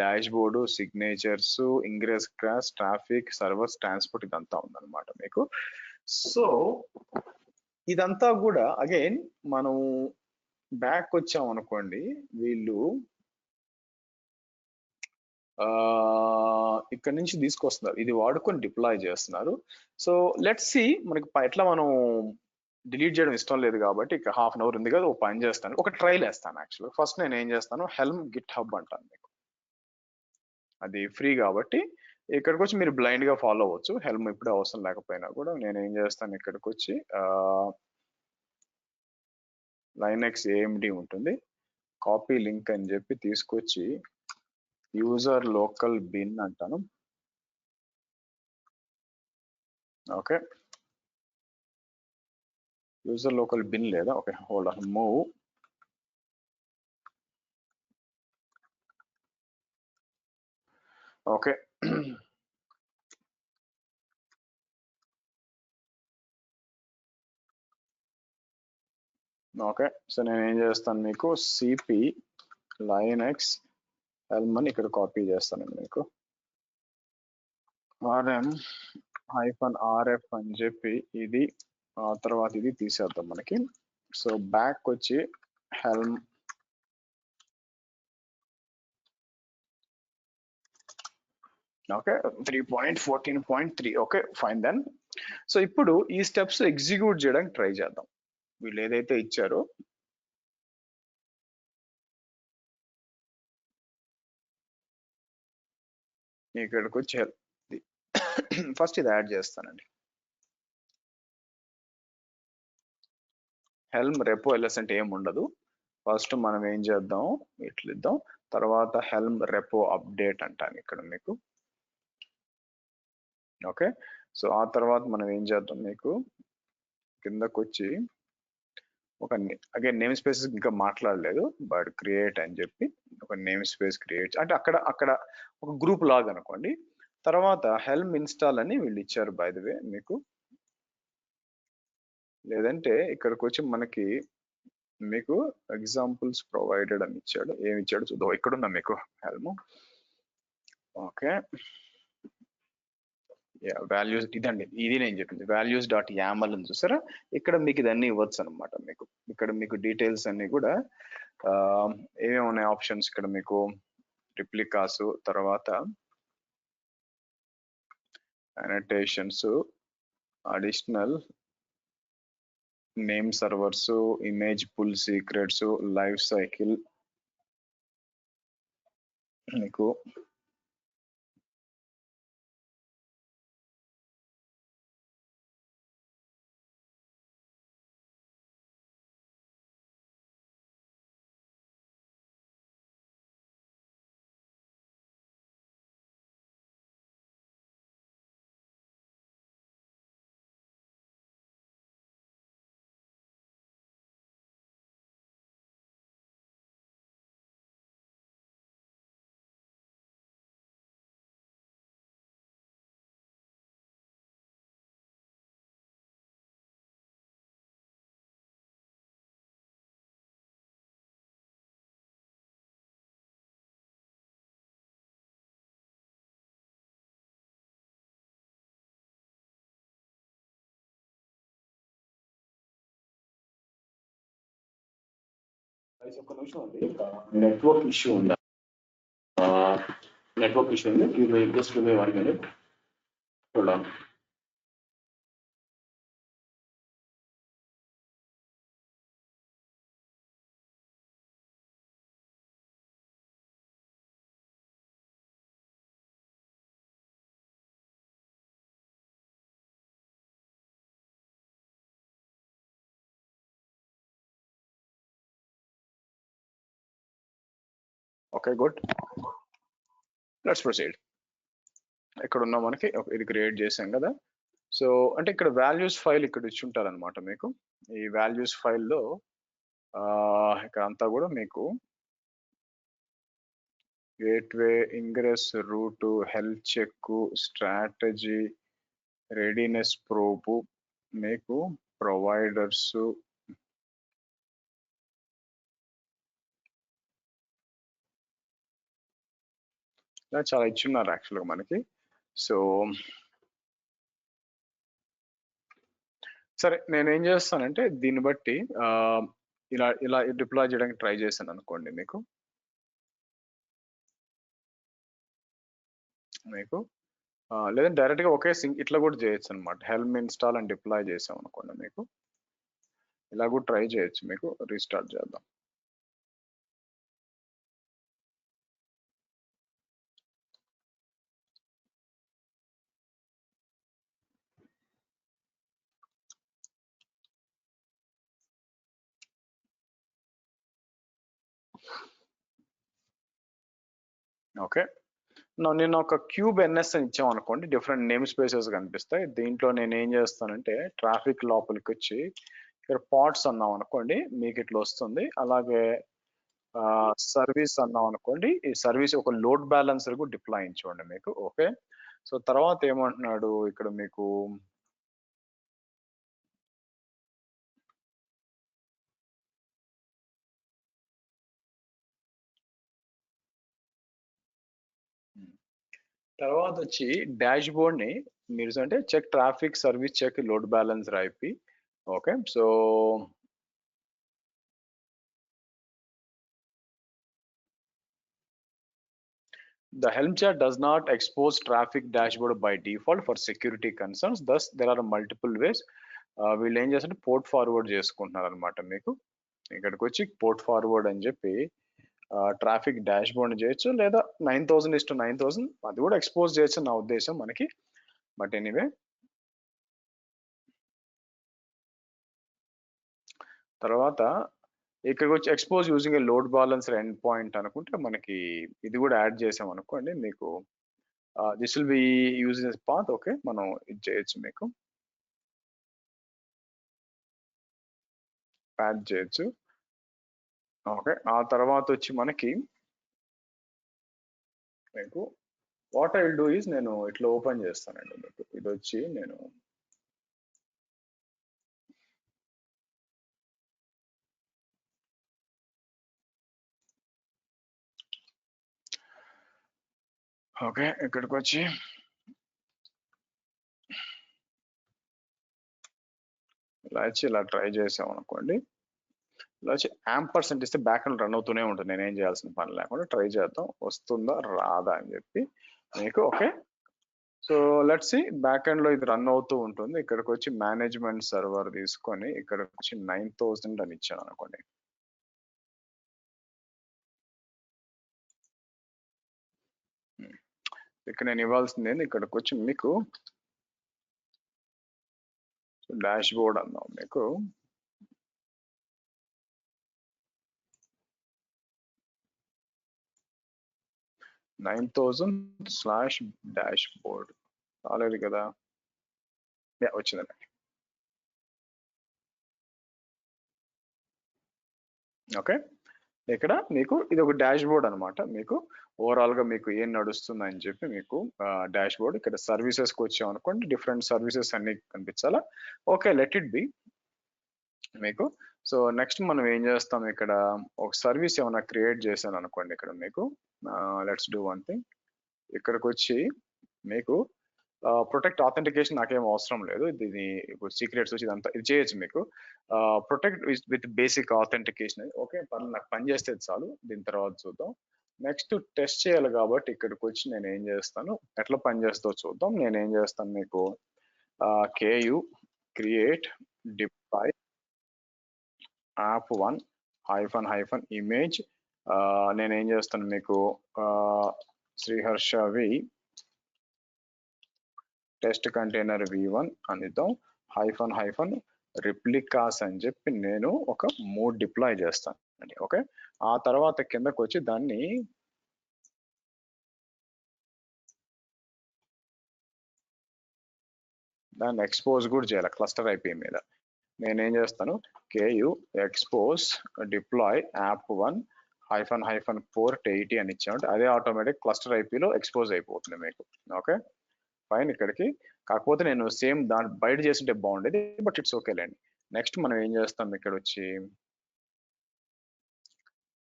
dashboard signatures ingress cross traffic servers transport ఇదంతా ఉందన్నమాట మీకు. సో ఇదంతా కూడా అగైన్ మనం బ్యాక్ వచ్చాం అనుకోండి, వీళ్ళు ఇక్కడ నుంచి తీసుకొస్తున్నారు, ఇది వాడుకొని డిప్లాయ్ చేస్తున్నారు. సో లెట్స్ సి మనకి ఎట్లా మనం డిలీట్ చేయడం ఇష్టం లేదు కాబట్టి ఇక హాఫ్ అన్ అవర్ ఉంది కదా, ఒక పని చేస్తాను, ఒక ట్రైల్ వేస్తాను యాక్చువల్గా. ఫస్ట్ నేను ఏం చేస్తాను, హెల్మ్ గిట్ హబ్ అంటాను మీకు, అది ఫ్రీ కాబట్టి ఇక్కడికి వచ్చి మీరు బ్లైండ్ గా ఫాలో అవ్వచ్చు. హెల్మ్ ఇప్పుడే అవసరం లేకపోయినా కూడా నేను ఏం చేస్తాను, ఇక్కడికి వచ్చి లైనెక్స్ ఏఎండి ఉంటుంది, కాపీ లింక్ అని చెప్పి తీసుకొచ్చి యూజర్ లోకల్ బిన్ అంటాను. ఓకే, యూజర్ లోకల్ బిన్ లేదా, okay hold on, move okay. Okay, so నేను ఏం చేస్తాను మీకు సిపి లైనెక్స్ హెల్మ్ అని ఇక్కడ కాపీ చేస్తాను మీకు, ఆర్ఎం -RF అని చెప్పి ఇది, తర్వాత ఇది తీసేద్దాం మనకి. సో బ్యాక్ వచ్చి helm okay 3.14.3 okay fine then. So ఇప్పుడు ఈ స్టెప్స్ ఎగ్జిక్యూట్ చేయడానికి ట్రై చేద్దాం. వీళ్ళు ఏదైతే ఇచ్చారో ఇక్కడికి వచ్చి ఫస్ట్ ఇది యాడ్ చేస్తానండి. హెల్మ్ రెపో ఎల్ఎస్ అంటే ఏం ఉండదు. ఫస్ట్ మనం ఏం చేద్దాం, ఇట్లా ఇద్దాం, తర్వాత హెల్మ్ రెపో అప్డేట్ అంటాను ఇక్కడ మీకు. ఓకే, సో ఆ తర్వాత మనం ఏం చేద్దాం, మీకు కిందకు వచ్చి ఒక అగైన్ నేమ్ స్పేసెస్ ఇంకా మాట్లాడలేదు, బట్ క్రియేట్ అని చెప్పి ఒక నేమ్ స్పేస్ క్రియేట్ అంటే అక్కడ ఒక గ్రూప్ లాగ్ అనుకోండి. తర్వాత హెల్మ్ ఇన్స్టాల్ అని వీళ్ళు ఇచ్చారు బై ద వే మీకు. లేదంటే ఇక్కడికి వచ్చి మీకు ఎగ్జాంపుల్స్ ప్రొవైడెడ్ అని ఇచ్చాడు, ఏమి ఇచ్చాడు చూద్దాం. ఇక్కడ ఉందా మీకు హెల్మ్. ఓకే, వాల్యూస్ ఇదండి, ఇది నేను చెప్పింది వాల్యూస్ డాట్ యామల్ అని చూసారా, ఇక్కడ మీకు ఇదన్నీ ఇవ్వచ్చు అనమాట మీకు. ఇక్కడ మీకు డీటెయిల్స్ అన్ని కూడా ఏమేమి ఉన్నాయి ఆప్షన్స్ ఇక్కడ మీకు, రిప్లికాస్, తర్వాత annotations, additional name servers, image pull secrets, life cycle మీకు ఒక నిమిషం ఉంది, నెట్వర్క్ ఇష్యూ ఉందా? నెట్వర్క్ ఇష్యూ ఉంది, just give me 1 minute. Hold on. Okay, good. Let's proceed. ఇక్కడ ఉన్న మనకి ఇది క్రియేట్ చేసాం కదా. సో అంటే ఇక్కడ వాల్యూస్ ఫైల్ ఇక్కడ ఇచ్చి ఉంటారనమాట మీకు. ఈ వాల్యూస్ ఫైల్లో ఇక్కడ అంతా కూడా మీకు gateway, ingress, route, health check, strategy, readiness probe, మీకు ప్రొవైడర్స్, ఇలా చాలా ఇచ్చున్నారు యాక్చువల్గా మనకి. సో సరే, నేను ఏం చేస్తానంటే దీన్ని బట్టి ఇలా ఇలా డిప్లాయ్ చేయడానికి ట్రై చేశాను అనుకోండి. మీకు లేదంటే డైరెక్ట్గా ఒకే ఇట్లా కూడా చేయొచ్చు అనమాట. హెల్మ్ ఇన్స్టాల్ అండ్ డిప్లాయ్ చేసాం అనుకోండి, మీకు ఇలా కూడా ట్రై చేయొచ్చు. మీకు రీస్టార్ట్ చేద్దాం. ఓకే, నేను ఒక క్యూబ్ ఎన్ఎస్ అని ఇచ్చాం అనుకోండి, డిఫరెంట్ నేమ్ స్పేసెస్ కనిపిస్తాయి. దీంట్లో నేను ఏం చేస్తానంటే ట్రాఫిక్ లోపలికి వచ్చి ఇక్కడ పాడ్స్ అన్నాం అనుకోండి, మీకు ఇట్లా వస్తుంది. అలాగే సర్వీస్ అన్నాం అనుకోండి, ఈ సర్వీస్ ఒక లోడ్ బ్యాలెన్సర్ కూడా డిప్లాయ్ చూడండి మీకు. ఓకే, సో తర్వాత ఏమంటున్నాడు ఇక్కడ మీకు, తర్వాత వచ్చి డాష్ బోర్డ్ ని మీరు అంటే check traffic service check load balancer IP. Okay, so the Helm chart does not expose traffic dashboard by default for security concerns. Thus, there are multiple ways. వీళ్ళు ఏం చేస్తుంటే పోర్ట్ ఫార్వర్డ్ చేసుకుంటున్నారు అనమాట. మీకు ఇక్కడికి వచ్చి పోర్ట్ ఫార్వర్డ్ అని చెప్పి ట్రాఫిక్ డాష్ బోర్డ్ చేయొచ్చు, లేదా 9000:9000 అది కూడా ఎక్స్పోజ్ చేయొచ్చు నా ఉద్దేశం మనకి. బట్ ఎనీవే, తర్వాత ఇక్కడికి వచ్చి expose using a load balancer end point అనుకుంటే మనకి ఇది కూడా యాడ్ చేసాం అనుకోండి, మీకు this will be using path. Okay, మనం ఇది చేయొచ్చు, మీకు యాడ్ చేయొచ్చు. ఓకే, ఆ తర్వాత వచ్చి మనకి మీకు what I will do is నేను ఇట్లా ఓపెన్ చేస్తానండి. మీకు ఇది వచ్చి నేను ఓకే ఇక్కడికి వచ్చి ఇలా వచ్చి ఇలా ట్రై చేసాం అనుకోండి. ఇలా వచ్చి యాంపర్సెంట్ ఇస్తే బ్యాక్ అండ్ రన్ అవుతూనే ఉంటుంది, నేనేం చేయాల్సిన పని లేకుండా. ట్రై చేద్దాం వస్తుందా రాదా అని చెప్పి మీకు. Okay, so let's see back end లో ఇది రన్ అవుతూ ఉంటుంది. ఇక్కడికి వచ్చి మేనేజ్మెంట్ సర్వర్ తీసుకొని ఇక్కడికి వచ్చి 9000 అని ఇచ్చాను అనుకోండి. ఇక్కడ నేను ఇవ్వాల్సింది ఏంది, ఇక్కడికి వచ్చి మీకు డాష్ బోర్డ్ అన్నాం. మీకు $9000/dashboard రాలేదు కదా, వచ్చిందండి. ఓకే, ఇక్కడ మీకు ఇది ఒక డాష్ బోర్డ్ అనమాట. మీకు ఓవరాల్ గా మీకు ఏం నడుస్తుంది అని చెప్పి మీకు డాష్ బోర్డ్. ఇక్కడ సర్వీసెస్ కి వచ్చాం అనుకోండి, డిఫరెంట్ సర్వీసెస్ అన్ని కనిపించాలా. ఓకే, లెట్ ఇట్ బి మీకు. సో నెక్స్ట్ మనం ఏం చేస్తాం, ఇక్కడ ఒక సర్వీస్ ఏమైనా క్రియేట్ చేశాను అనుకోండి. ఇక్కడ మీకు లెట్స్ డూ వన్ థింగ్. ఇక్కడికి వచ్చి మీకు ప్రొటెక్ట్ ఆథెంటికేషన్ నాకేం అవసరం లేదు. ఇది ఇప్పుడు సీక్రెట్స్ వచ్చి ఇదంతా ఇది చేయొచ్చు మీకు. Protect with basic authentication. Okay, పర్లేదు, నాకు పని చేస్తే చాలు. దీని తర్వాత చూద్దాం. నెక్స్ట్ టెస్ట్ చేయాలి కాబట్టి ఇక్కడికి వచ్చి నేను ఏం చేస్తాను, ఎట్లా పని చేస్తో చూద్దాం. నేను ఏం చేస్తాను మీకు, KU create deploy app1 --- image. నేను ఏం చేస్తాను మీకు, శ్రీహర్షవి టెస్ట్ కంటైనర్ v1 అనిద్దాం, -- రిప్లికాస్ అని చెప్పి నేను ఒక 3 డిప్లాయ్ చేస్తాను అండి. ఓకే, ఆ తర్వాత కిందకు వచ్చి దాన్ని ఎక్స్పోజ్ కూడా చేయాలి క్లస్టర్ ఐపీ మీద. నేనేం చేస్తాను, KU expose deploy app1 - port 80 అని ఇచ్చామంటే అదే ఆటోమేటిక్ క్లస్టర్ ఐపీలో ఎక్స్పోజ్ అయిపోతుంది మీకు. Okay fine. ఇక్కడికి కాకపోతే నేను సేమ్ దాన్ని బయట చేస్తుంటే బాగుండేది, బట్ ఇట్స్ ఓకే లేండి. నెక్స్ట్ మనం ఏం చేస్తాం, ఇక్కడ వచ్చి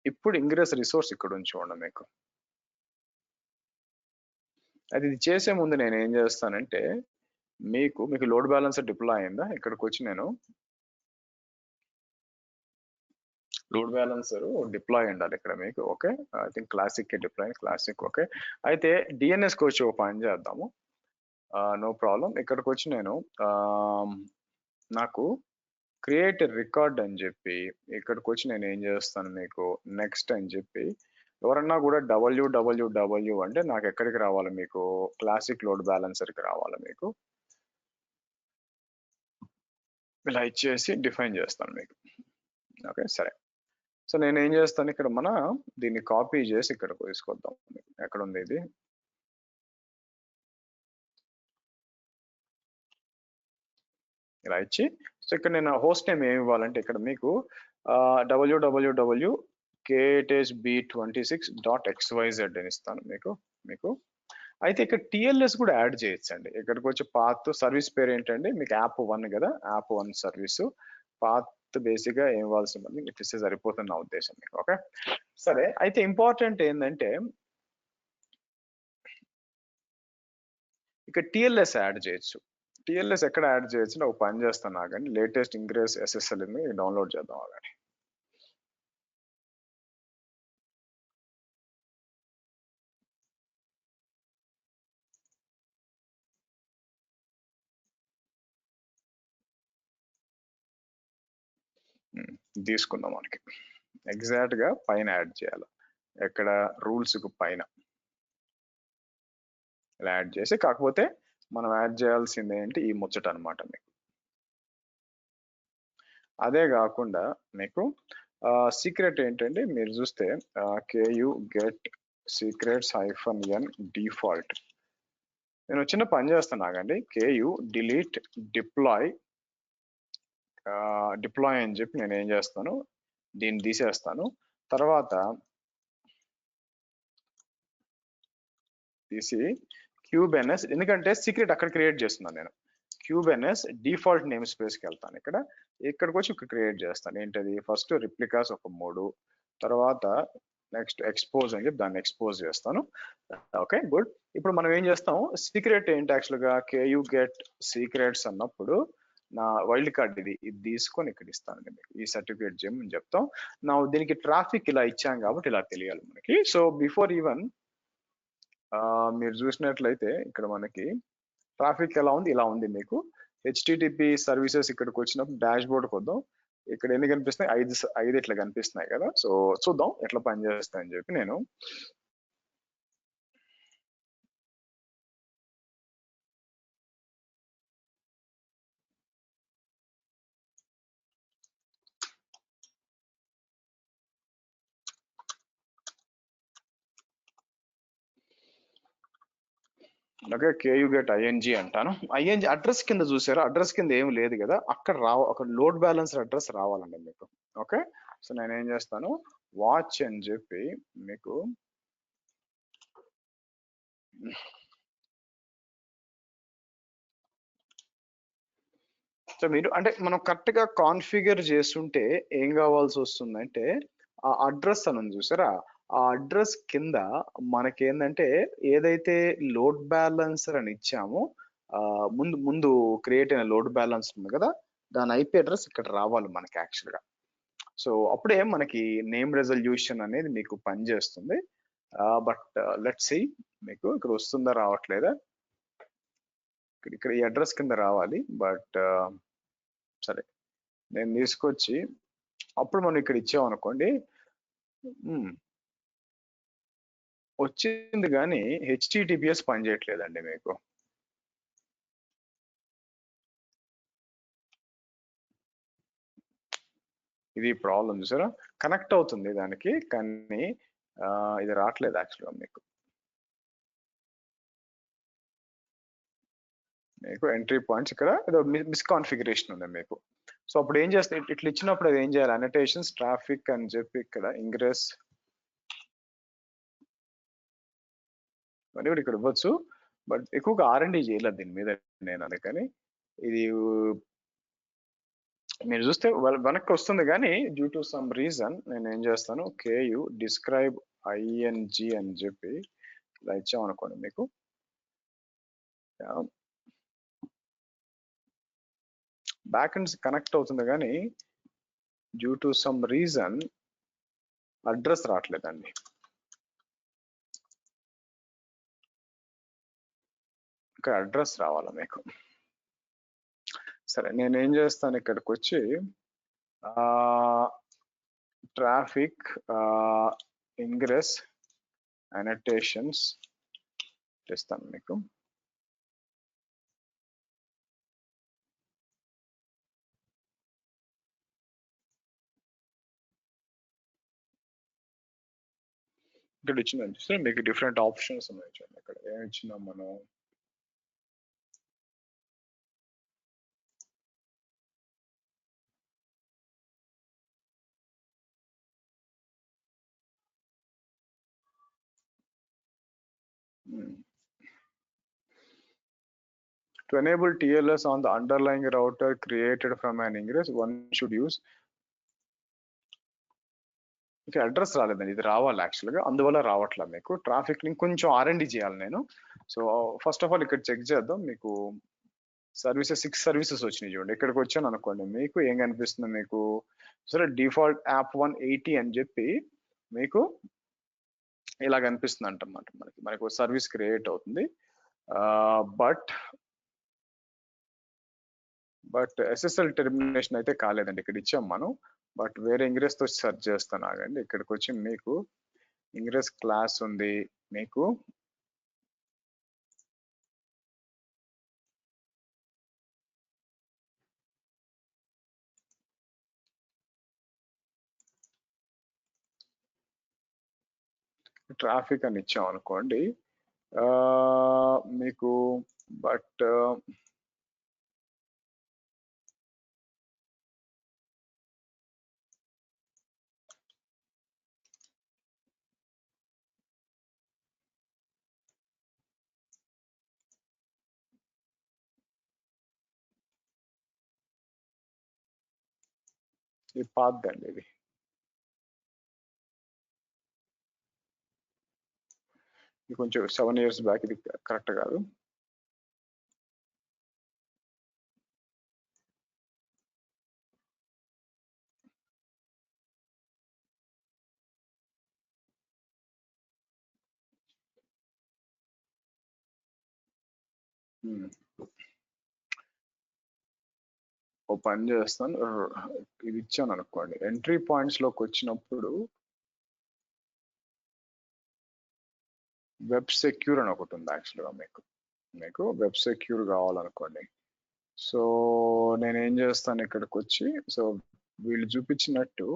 ఇప్పుడు ఇంగ్రెస్ రిసోర్స్ ఇక్కడ ఉంది చూడండి మీకు. అది ఇది చేసే ముందు నేను ఏం చేస్తానంటే మీకు లోడ్ బ్యాలెన్సర్ డిప్లాయ్ అయిందా, ఇక్కడికి వచ్చి నేను లోడ్ బ్యాలెన్సర్ డిప్లాయ్ ఉండాలి ఇక్కడ మీకు. Okay, I think classic deploy, classic. Okay, అయితే డిఎన్ఎస్ కి వచ్చి ఒక పని చేద్దాము, నో ప్రాబ్లం. ఇక్కడికి వచ్చి నేను నాకు క్రియేట్ రికార్డ్ అని చెప్పి ఇక్కడికి వచ్చి నేను ఏం చేస్తాను మీకు, నెక్స్ట్ అని చెప్పి ఎవరన్నా కూడా www అంటే నాకు ఎక్కడికి రావాలి మీకు, క్లాసిక్ లోడ్ బ్యాలెన్సర్కి రావాలి మీకు. ఇలా ఇచ్చేసి డిఫైన్ చేస్తాను మీకు. ఓకే సరే. సో నేను ఏం చేస్తాను, ఇక్కడ మన దీన్ని కాపీ చేసి ఇక్కడ తీసుకొద్దాం. ఎక్కడ ఉంది ఇది, ఇలా ఇచ్చి, సో ఇక్కడ నేను హోస్ట్ నేమ్ ఏమి ఇవ్వాలంటే ఇక్కడ మీకు www.kthb26.xyz అని ఇస్తాను మీకు. అయితే ఇక్కడ TLS కూడా యాడ్ చేయొచ్చండి. ఇక్కడికి వచ్చి పాత్ సర్వీస్ పేరు ఏంటండి మీకు, app1 కదా, app1 సర్వీస్. పాత్ బేసిక్ గా ఏం ఇవ్వాల్సి ఉంది ఇస్తే సరిపోతుంది నా ఉద్దేశం మీకు. ఓకే సరే. అయితే ఇంపార్టెంట్ ఏంటంటే ఇక్కడ TLS యాడ్ చేయొచ్చు. TLS ఎక్కడ యాడ్ చేయొచ్చు, ఒక పని చేస్తాను ఆగండి, లేటెస్ట్ ఇంగ్రెస్ SSL ని డౌన్లోడ్ చేద్దాం ఆగండి. తీసుకుందాం. మనకి ఎగ్జాక్ట్ గా పైన యాడ్ చేయాలి, ఎక్కడ రూల్స్ కు పైన ఇలా యాడ్ చేసి, కాకపోతే మనం యాడ్ చేయాల్సింది ఏంటి, ఈ ముచ్చట అనమాట మీకు. అదే కాకుండా మీకు సీక్రెట్ ఏంటంటే మీరు చూస్తే KU get secrets -n default. నేను చిన్న పని చేస్తాను ఆగండి, KU delete deploy అని చెప్పి నేను ఏం చేస్తాను, దీన్ని తీసేస్తాను. తర్వాత తీసి CubeNS, ఎందుకంటే సీక్రెట్ అక్కడ క్రియేట్ చేస్తున్నాను నేను. CubeNS డిఫాల్ట్ నేమ్ స్పేస్కి వెళ్తాను, ఇక్కడికి వచ్చి క్రియేట్ చేస్తాను. ఏంటది, ఫస్ట్ రిప్లికాస్ ఒక 3, తర్వాత నెక్స్ట్ ఎక్స్పోజ్ అని చెప్పి దాన్ని ఎక్స్పోజ్ చేస్తాను. Okay good. ఇప్పుడు మనం ఏం చేస్తాం, సీక్రెట్ ఏంటి యాక్చువల్గా, KU get secrets అన్నప్పుడు నా వైల్డ్ కార్డ్ ఇది తీసుకొని ఇక్కడ ఇస్తాను మీకు, ఈ సర్టిఫికేట్ జెమ్ అని చెప్తాం. నా దీనికి ట్రాఫిక్ ఇలా ఇచ్చాం కాబట్టి ఇలా తెలియాలి మనకి. సో బిఫోర్ ఈవెన్ మీరు చూసినట్లయితే ఇక్కడ మనకి ట్రాఫిక్ ఎలా ఉంది, ఇలా ఉంది మీకు. HTTP సర్వీసెస్ ఇక్కడికి వచ్చినప్పుడు డాష్ బోర్డ్కి వద్దాం. ఇక్కడ ఎన్ని కనిపిస్తున్నాయి, 5 ఇట్లా కనిపిస్తున్నాయి కదా. సో చూద్దాం ఎట్లా పనిచేస్తాయని చెప్పి నేను ఓకే KU get ING అంటాను. ING అడ్రస్ కింద చూసారా, అడ్రస్ కింద ఏం లేదు కదా, అక్కడ అక్కడ లోడ్ బ్యాలెన్సర్ అడ్రస్ రావాలండి మీకు. ఓకే సో నేను ఏం చేస్తాను, వాచ్ అని చెప్పి మీకు సో మీరు అంటే మనం కరెక్ట్ గా కాన్ఫిగర్ చేస్తుంటే ఏం కావాల్సి వస్తుందంటే ఆ అడ్రస్ అని చూసారా, ఆ అడ్రస్ కింద మనకేందంటే ఏదైతే లోడ్ బ్యాలెన్సర్ అని ఇచ్చామో ముందు ముందు క్రియేట్ అయిన లోడ్ బ్యాలెన్స్ ఉంది కదా, దాని ఐపీ అడ్రస్ ఇక్కడ రావాలి మనకి యాక్చువల్గా. సో అప్పుడే మనకి నేమ్ రెజల్యూషన్ అనేది మీకు పనిచేస్తుంది. బట్ లెట్స్ సి మీకు ఇక్కడ వస్తుందా రావట్లేదా. ఇక్కడ ఈ అడ్రస్ కింద రావాలి, బట్ సరే నేను తీసుకొచ్చి అప్పుడు మనం ఇక్కడ ఇచ్చామనుకోండి, వచ్చింది కానీ హెచ్టిటిపిఎస్ పనిచేయట్లేదండి మీకు. ఇది ప్రాబ్లం చూసారా, కనెక్ట్ అవుతుంది దానికి కానీ ఇది రావట్లేదు యాక్చువల్గా మీకు. మీకు ఎంట్రీ పాయింట్స్ ఇక్కడ ఏదో మిస్కాన్ఫిగరేషన్ ఉంది మీకు. సో అప్పుడు ఏం చేస్తే ఇట్లా ఇచ్చినప్పుడు అది ఏం చేయాలి, అనోటేషన్స్ ట్రాఫిక్ అని చెప్పి ఇక్కడ ఇంగ్రెస్ అని కూడా ఇక్కడ ఇవ్వచ్చు. బట్ ఎక్కువగా R&D చేయలేదు దీని మీద నేను, అందుకని ఇది మీరు చూస్తే వెనక్కి వస్తుంది కానీ డ్యూ టు సమ్ రీజన్ నేను ఏం చేస్తాను, కేయు డిస్క్రైబ్ ఐఎన్జి అని చెప్పి ఇలా ఇచ్చామనుకోండి మీకు. బ్యాక్ ఎండ్స్ కనెక్ట్ అవుతుంది కానీ due to some reason address రావట్లేదండి. ఇక్కడ అడ్రస్ రావాలా మీకు. సరే నేను ఏం చేస్తాను, ఇక్కడికి వచ్చి ట్రాఫిక్ ఇంగ్రెస్ అనోటేషన్స్ చేస్తాను మీకు. ఇక్కడ ఇచ్చిన చూస్తే మీకు డిఫరెంట్ ఆప్షన్స్ ఉన్నాయి చూడండి. ఇక్కడ ఏమి ఇచ్చినాం మనం, to enable TLS on the underlying router created from an ingress, one should use. ఇక్కడ అడ్రస్ రాలేదండి, ఇది రావాలి యాక్చువల్గా, అందువల్ల రావట్లేదు మీకు. ట్రాఫిక్ లింక్ కొంచెం R&D చేయాలి నేను. సో ఫస్ట్ ఆఫ్ ఆల్ ఇక్కడ చెక్ చేద్దాం. మీకు సర్వీసెస్ 6 సర్వీసెస్ వచ్చినాయి చూడండి. ఇక్కడికి వచ్చాను అనుకోండి, మీకు ఏం కనిపిస్తుంది మీకు, సరే డిఫాల్ట్ యాప్ 180 అని చెప్పి మీకు ఇలా కనిపిస్తుంది అంటమాట. మనకు సర్వీస్ క్రియేట్ అవుతుంది. బట్ SSL టెర్మినేషన్ అయితే కాలేదండి, ఇక్కడ ఇచ్చాం మనం. బట్ వేరే ఇంగ్రెస్ తో సెర్చ్ చేస్తాను, ఆగండి. ఇక్కడికి వచ్చి మీకు ఇంగ్రెస్ క్లాస్ ఉంది మీకు. ట్రాఫిక్ అని ఇచ్చాం అనుకోండి మీకు. బట్ ఇది పాత్ అండి, ఇది కొంచెం 7 years బ్యాక్, ఇది కరెక్ట్ కాదు. ఓ పని చేస్తాను, ఇది ఇచ్చాను అనుకోండి. ఎంట్రీ పాయింట్స్ లోకి వచ్చినప్పుడు వెబ్ సెక్యూర్ అని ఒకటి ఉంది యాక్చువల్గా మీకు వెబ్ సెక్యూర్ కావాలనుకోండి. సో నేను ఏం చేస్తాను, ఇక్కడికి వచ్చి సో వీళ్ళు చూపించినట్టు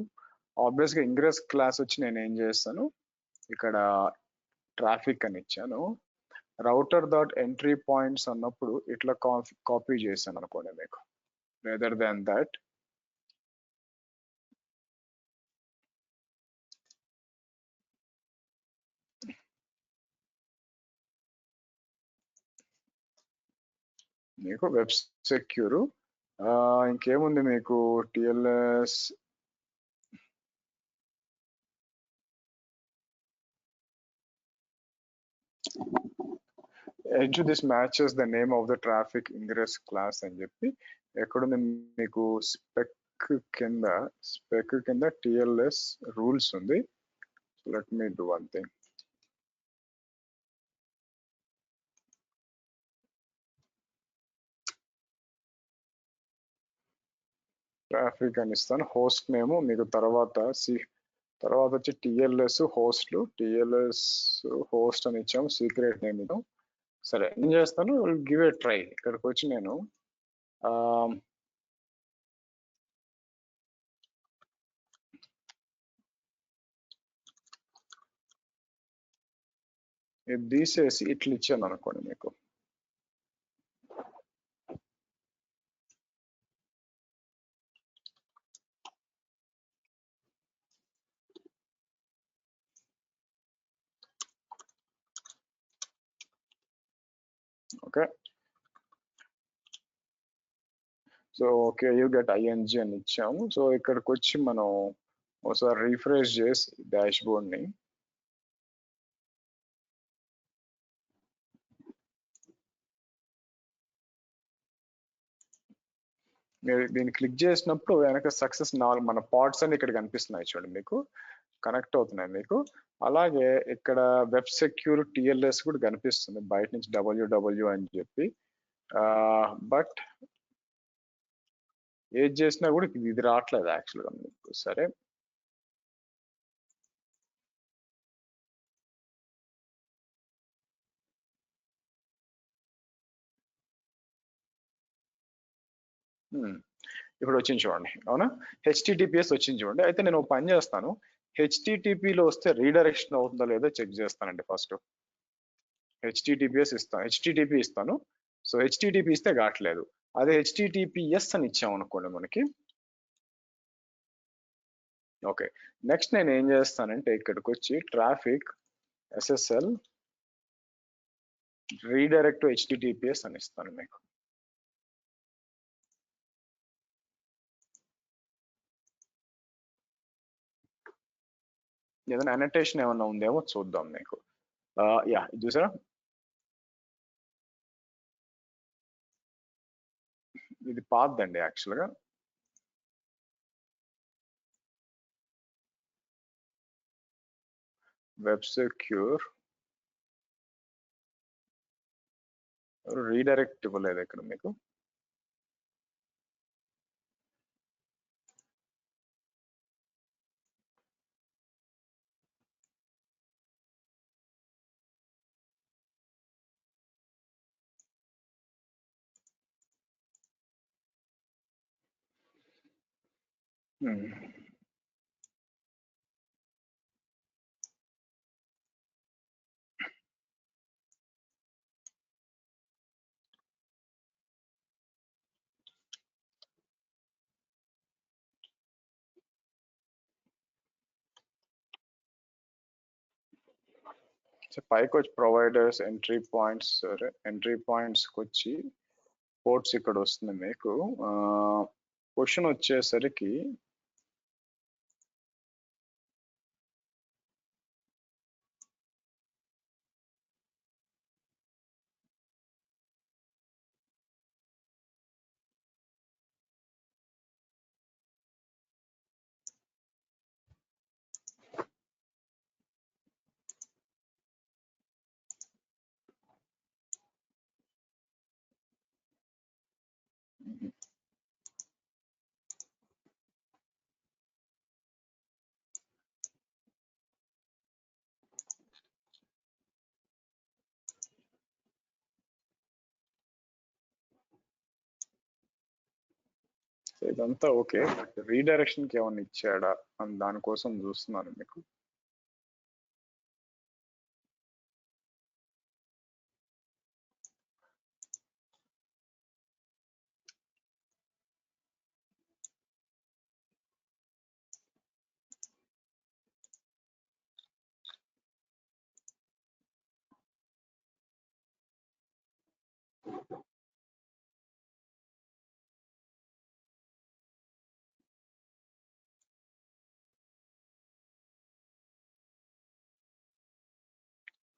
ఆబ్వియస్గా ఇంగ్రెస్ క్లాస్ వచ్చి నేను ఏం చేస్తాను, ఇక్కడ ట్రాఫిక్ అని ఇచ్చాను. రౌటర్ డాట్ ఎంట్రీ పాయింట్స్ అన్నప్పుడు ఇట్లా కాపీ చేశాను అనుకోండి మీకు. రేదర్ దాన్ దట్ మీకు వెబ్ సెక్యూర్ ఇంకేముంది మీకు, TLS edge this matches the name of the traffic ingress class అని చెప్పి ఎక్కడుంది మీకు స్పెక్ కింద టిఎల్ఎస్ రూల్స్ ఉంది. Let me do one thing. Traffic అని ఇస్తాను. హోస్ట్ నేమ్ మీకు తర్వాత వచ్చి టిఎల్ఎస్ హోస్ట్ అని ఇచ్చాము. సీక్రెట్ నేమ్ ఇద్దాం. సరే ఏం చేస్తాను, గివ్ ఏ ట్రై. ఇక్కడికి వచ్చి నేను ఇది తీసేసి ఇట్లా ఇచ్చాను అనుకోండి మీకు. Okay, so okay you get ING అని ఇచ్చాము. సో ఇక్కడికి వచ్చి మనం ఒకసారి రిఫ్రెష్ చేసి డాష్ బోర్డ్ని మీరు దీన్ని క్లిక్ చేసినప్పుడు వెనక సక్సెస్ మన పార్ట్స్ అన్ని ఇక్కడ కనిపిస్తున్నాయి చూడండి, మీకు కనెక్ట్ అవుతున్నాయి మీకు. అలాగే ఇక్కడ వెబ్ సెక్యూర్ టిఎల్ఎస్ కూడా కనిపిస్తుంది బయట నుంచి డబ్ల్యూడబ్ల్యూ అని చెప్పి. బట్ ఏది చేసినా కూడా ఇది రావట్లేదు యాక్చువల్గా మీకు. సరే ఇప్పుడు వచ్చింది చూడండి, అవునా? హెచ్టిటిపిఎస్ వచ్చింది చూడండి. అయితే నేను ఒక పని చేస్తాను, హెచ్టిటిపిలో వస్తే రీడైరెక్షన్ అవుతుందో లేదో చెక్ చేస్తానండి. ఫస్ట్ హెచ్టిటిపి ఇస్తాను. సో హెచ్టిటిపి ఇస్తే కావట్లేదు. అదే హెచ్టిటిపిఎస్ అని ఇచ్చాం అనుకోండి మనకి. ఓకే, నెక్స్ట్ నేను ఏం చేస్తానంటే ఇక్కడికి వచ్చి ట్రాఫిక్ ఎస్ఎస్ఎల్ రీడైరెక్ట్ హెచ్టిటిపిఎస్ అని ఇస్తాను మీకు. ఏదైనా అనటేషన్ ఏమన్నా ఉందేమో చూద్దాం మీకు. యా, చూసారా, ఇది పాత్ అండి యాక్చువల్గా. వెబ్ సెక్యూర్ రీడైరెక్ట్ ఇవ్వలేదు ఇక్కడ మీకు. పైకి వచ్చి ప్రొవైడర్స్ ఎంట్రీ పాయింట్స్కి వచ్చి పోర్ట్స్ ఇక్కడ వస్తుంది మీకు. క్వశ్చన్ వచ్చేసరికి ఇదంతా ఓకే, రీడైరెక్షన్ కి ఏమన్నా ఇచ్చాడా అని దానికోసం చూస్తున్నాను మీకు.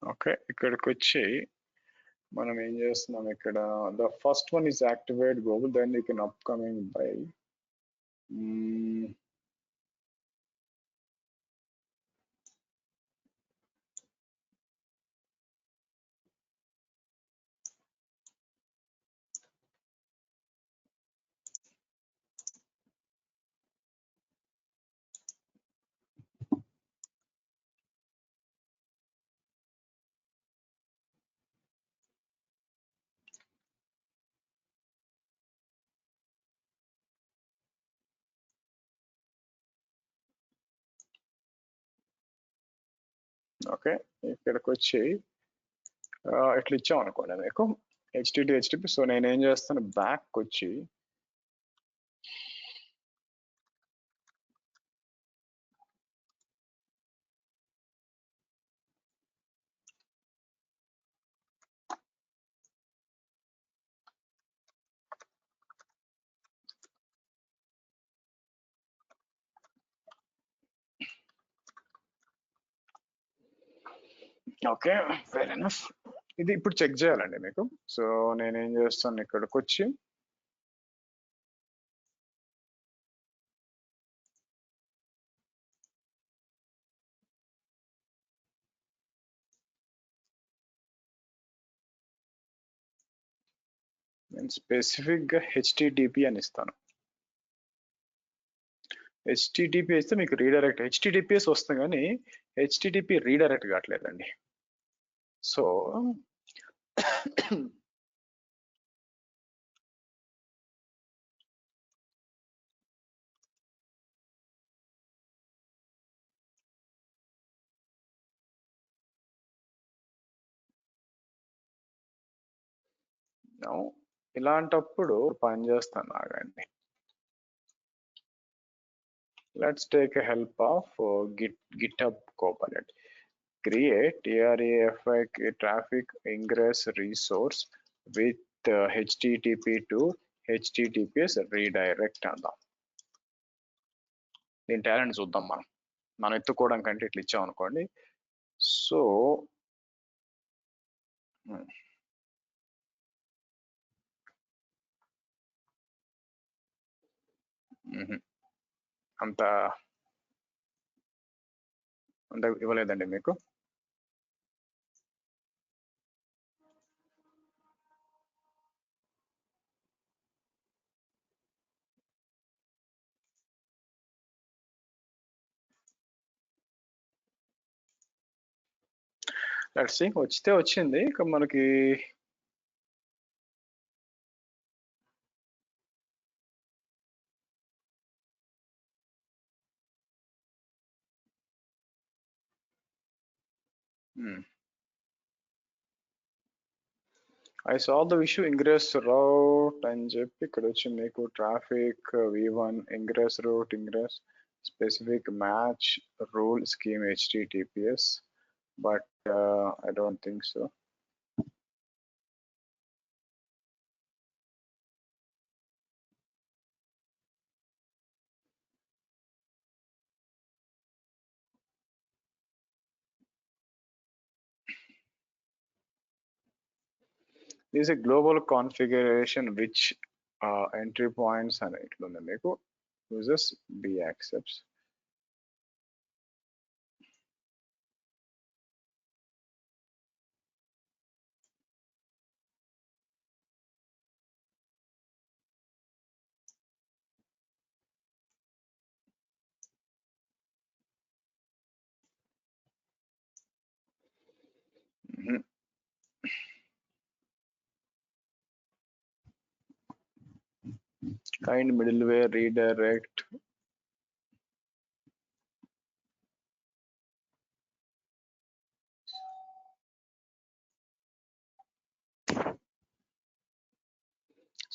ఓకే, ఇక్కడికి వచ్చి మనం ఏం చేస్తున్నాం ఇక్కడ, the first one is activate Google, then you can upcoming by. Okay, ఇక్కడికి వచ్చి ఇట్లా ఇచ్చాం అనుకోండి మీకు హెచ్టిటిపి. సో నేను ఏం చేస్తాను, బ్యాక్ వచ్చి ఓకే, ఫెయిర్ ఎనఫ్. ఇది ఇప్పుడు చెక్ చేయాలండి మీకు. సో నేనేం చేస్తాను, ఇక్కడికి వచ్చి నేను స్పెసిఫిక్ గా హెచ్టిటిపి అని ఇస్తాను. హెచ్టిటిపి ఇస్తే మీకు రీడైరెక్ట్, హెచ్టిటిపిఎస్ వస్తుంది కానీ హెచ్టిటిపి రీడైరెక్ట్ కావట్లేదండి. సో ఇలాంటప్పుడు పని చేస్తాను, ఆగండి. Let's take a help of GitHub Copilot. Create traffic ingress resource with HTTP to HTTPS redirect అందాం. దీని టాలెంట్ చూద్దాం. మనం ఎత్తుకోవడం కంటే ఇట్లా ఇచ్చాం అనుకోండి. సో అంత ఇవ్వలేదండి మీకు. లెట్స్ సీ, వచ్చితే వచ్చింది. ఇక మనకి I solve the issue ingress route అని చెప్పి ఇక్కడ వచ్చి మీకు traffic v1 ingress route ingress specific match rule scheme HTTPS, but I don't think so. This is a global configuration which entry points and ఇట్లుంది మీకు. Uses B accepts. Kind middleware redirect.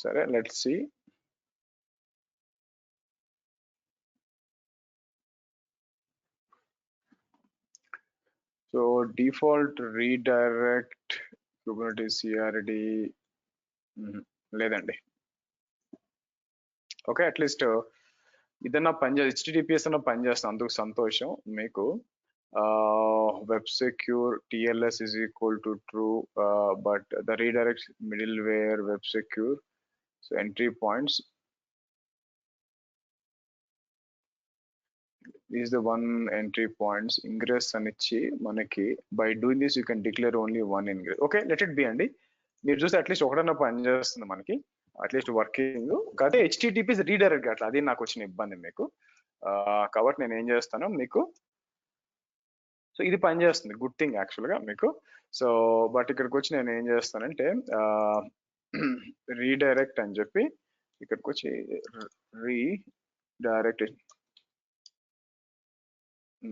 సరే, let's see. So default redirect Kubernetes CRD లేదండి. Okay, at least ఇదన్నా పనిచేస్తుంది, HTTPS అన్న పనిచేస్తుంది, అందుకు సంతోషం మీకు. web secure TLS is equal to true, but the redirect middleware web secure, so entry points is the one entry points ingress anichi manaki. By doing this you can declare only one ingress. Okay, let it be andi. మీరు చూస్తే at least ఒకటన్నా పని చేస్తుంది మనకి, at least working. కాకపోతే హెచ్టిటిపిస్ redirect అట్లా, అది నాకు వచ్చిన ఇబ్బంది మీకు. కాబట్టి నేను ఏం చేస్తాను మీకు, సో ఇది పని చేస్తుంది, గుడ్ థింగ్ యాక్చువల్గా మీకు. సో బట్ ఇక్కడికి వచ్చి నేను ఏం చేస్తానంటే రీడైరెక్ట్ అని చెప్పి ఇక్కడికి వచ్చి రీడైరెక్ట్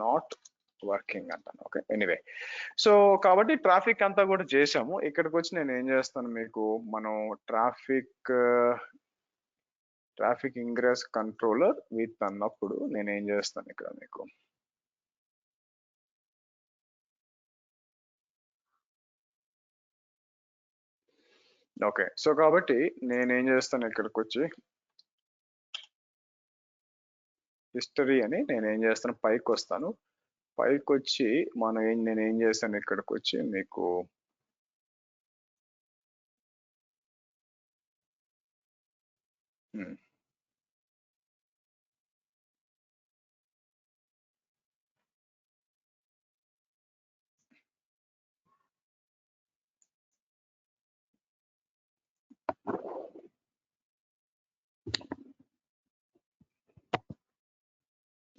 నాట్ వర్కింగ్ అంటాను. Okay, anyway. సో కాబట్టి ట్రాఫిక్ అంతా కూడా చేసాము. ఇక్కడికి వచ్చి నేను ఏం చేస్తాను మీకు, మనం ట్రాఫిక్ ఇంగ్రెస్ కంట్రోలర్ విత్ అన్నప్పుడు నేను ఏం చేస్తాను ఇక్కడ మీకు, ఓకే. సో కాబట్టి నేనేం చేస్తాను ఇక్కడికి వచ్చి హిస్టరీ అని నేనేం చేస్తాను, పైకి వస్తాను. పైకి వచ్చి నేనేం చేస్తాను ఇక్కడికి వచ్చి మీకు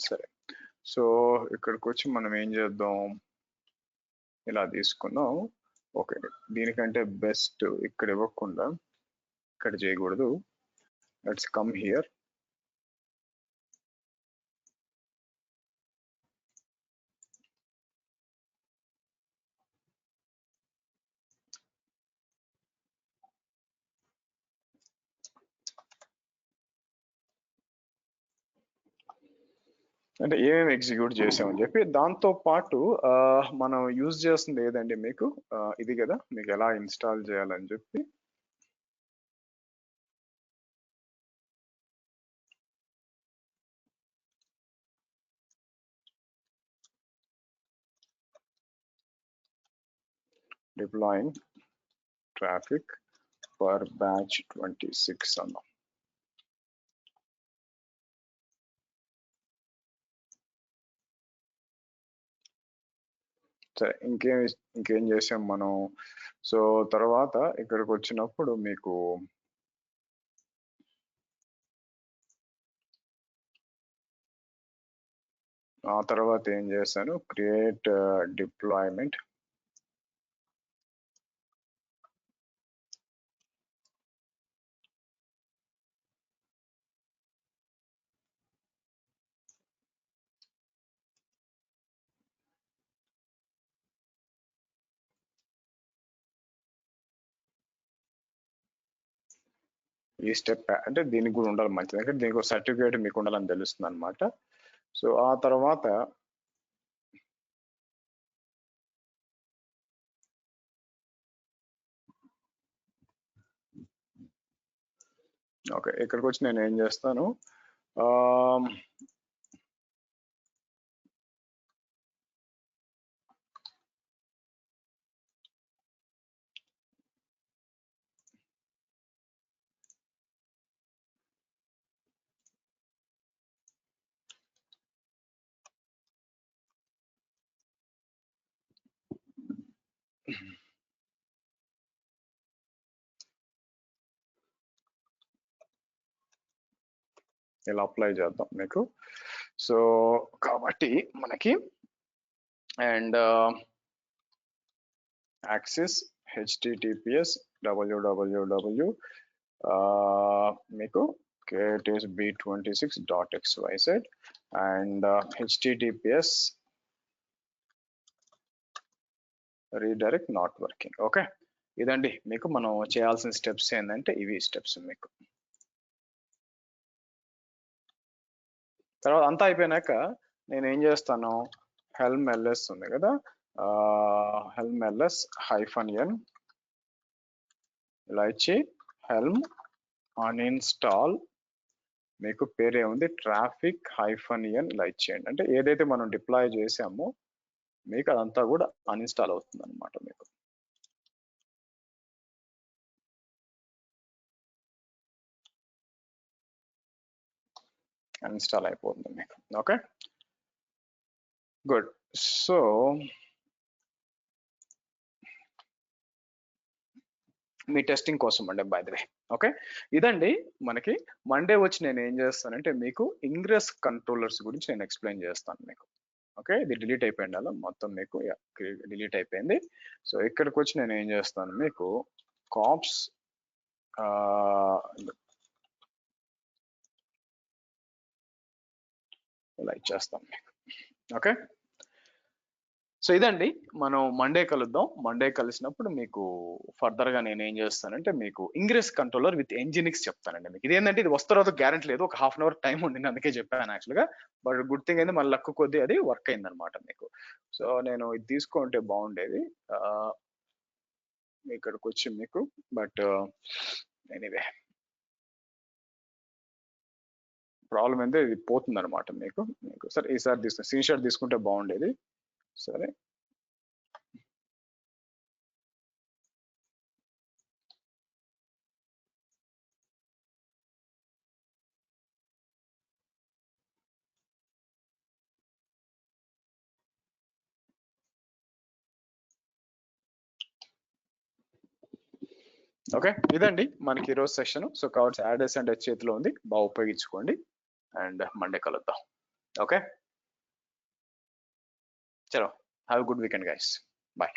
సరే. సో ఇక్కడికి వచ్చి మనం ఏం చేద్దాం, ఇలా తీసుకుందాం. ఓకే, దీనికంటే బెస్ట్ ఇక్కడ ఇవ్వకుండా ఇక్కడ చేయకూడదు. Let's come here. అంటే ఏమేమి ఎగ్జిక్యూట్ చేసామని చెప్పి, దాంతో పాటు మనం యూజ్ చేస్తుంది ఏదండి మీకు, ఇది కదా, మీకు ఎలా ఇన్స్టాల్ చేయాలని చెప్పి. డిప్లాయింగ్ ట్రాఫిక్ పర్ బ్యాచ్ 26 అన్నాం. సరే, ఇంకేం చేసాం మనం. సో తర్వాత ఇక్కడికి వచ్చినప్పుడు మీకు ఆ తర్వాత ఏం చేశాను, క్రియేట్ డిప్లాయ్మెంట్. ఈ స్టెప్ అంటే దీనికి కూడా ఉండాలి మంచిది, అంటే దీనికి ఒక సర్టిఫికేట్ మీకు ఉండాలని తెలుస్తుంది అనమాట. సో ఆ తర్వాత ఓకే, ఇక్కడికి వచ్చి నేను ఏం చేస్తాను, ఇలా అప్లై చేద్దాం మీకు. సో కాబట్టి మనకి అండ్ యాక్సెస్ https www మీకు it is b26.xyz and https redirect not working. Okay, ఇదండి మీకు మనం చేయాల్సిన స్టెప్స్ ఏంటంటే ఇవి స్టెప్స్ మీకు. తర్వాత అంతా అయిపోయినాక నేను ఏం చేస్తాను, హెల్మ్ ls ఉంది కదా, హెల్మ్ ls -n ఇలా ఇచ్చి హెల్మ్ అన్ఇన్స్టాల్ మీకు పేరే ఉంది ట్రాఫిక్ -n ఇలా ఇచ్చేయండి. అంటే ఏదైతే మనం డిప్లాయ్ చేసామో మీకు అదంతా కూడా అన్ఇన్స్టాల్ అవుతుంది అనమాట. మీకు అన్ఇన్స్టాల్ అయిపోతుంది మీకు. Okay, good. సో మీ టెస్టింగ్ కోసం అండి, బై ద వే. ఓకే, ఇదండి మనకి మండే వచ్చి నేను ఏం చేస్తానంటే మీకు ఇంగ్రెస్ కంట్రోలర్స్ గురించి నేను ఎక్స్ప్లెయిన్ చేస్తాను మీకు. ఓకే, ఇది డిలీట్ అయిపోయింది అలా మొత్తం మీకు, డిలీట్ అయిపోయింది. సో ఇక్కడికి వచ్చి నేను ఏం చేస్తాను మీకు కాప్స్ ఇలా ఇచ్చేస్తాను మీకు. ఓకే, సో ఇదండి మనం మండే కలుద్దాం. మండే కలిసినప్పుడు మీకు ఫర్దర్ గా నేను ఏం చేస్తానంటే మీకు ఇంగ్రెస్ కంట్రోలర్ విత్ ఎంజినిక్స్ చెప్తానండి మీకు. ఇది ఏంటంటే ఇది వస్తారో గ్యారెంటీ లేదు, ఒక హాఫ్ అన్ అవర్ టైం ఉండింది అందుకే చెప్పాను యాక్చువల్ గా. బట్ గుడ్ థింగ్ అయితే మన లక్ కొద్దీ అది వర్క్ అయింది అనమాట మీకు. సో నేను ఇది తీసుకుంటే బాగుండేది ఇక్కడికి వచ్చి మీకు, బట్ ఎనీవే ప్రాబ్లం ఏంటంటే ఇది పోతుంది అనమాట మీకు. సరే ఈసారి తీసుకుని స్క్రీన్ షాట్ తీసుకుంటే బాగుండేది. సరే, ఓకే, ఇదండి మనకి ఈరోజు సెషన్. సో కాబట్టి యాడెస్ అండ్ చేతిలో ఉంది, బాగా ఉపయోగించుకోండి. అండ్ మండే కలుద్దాం. ఓకే, చలో, have a good weekend guys, bye.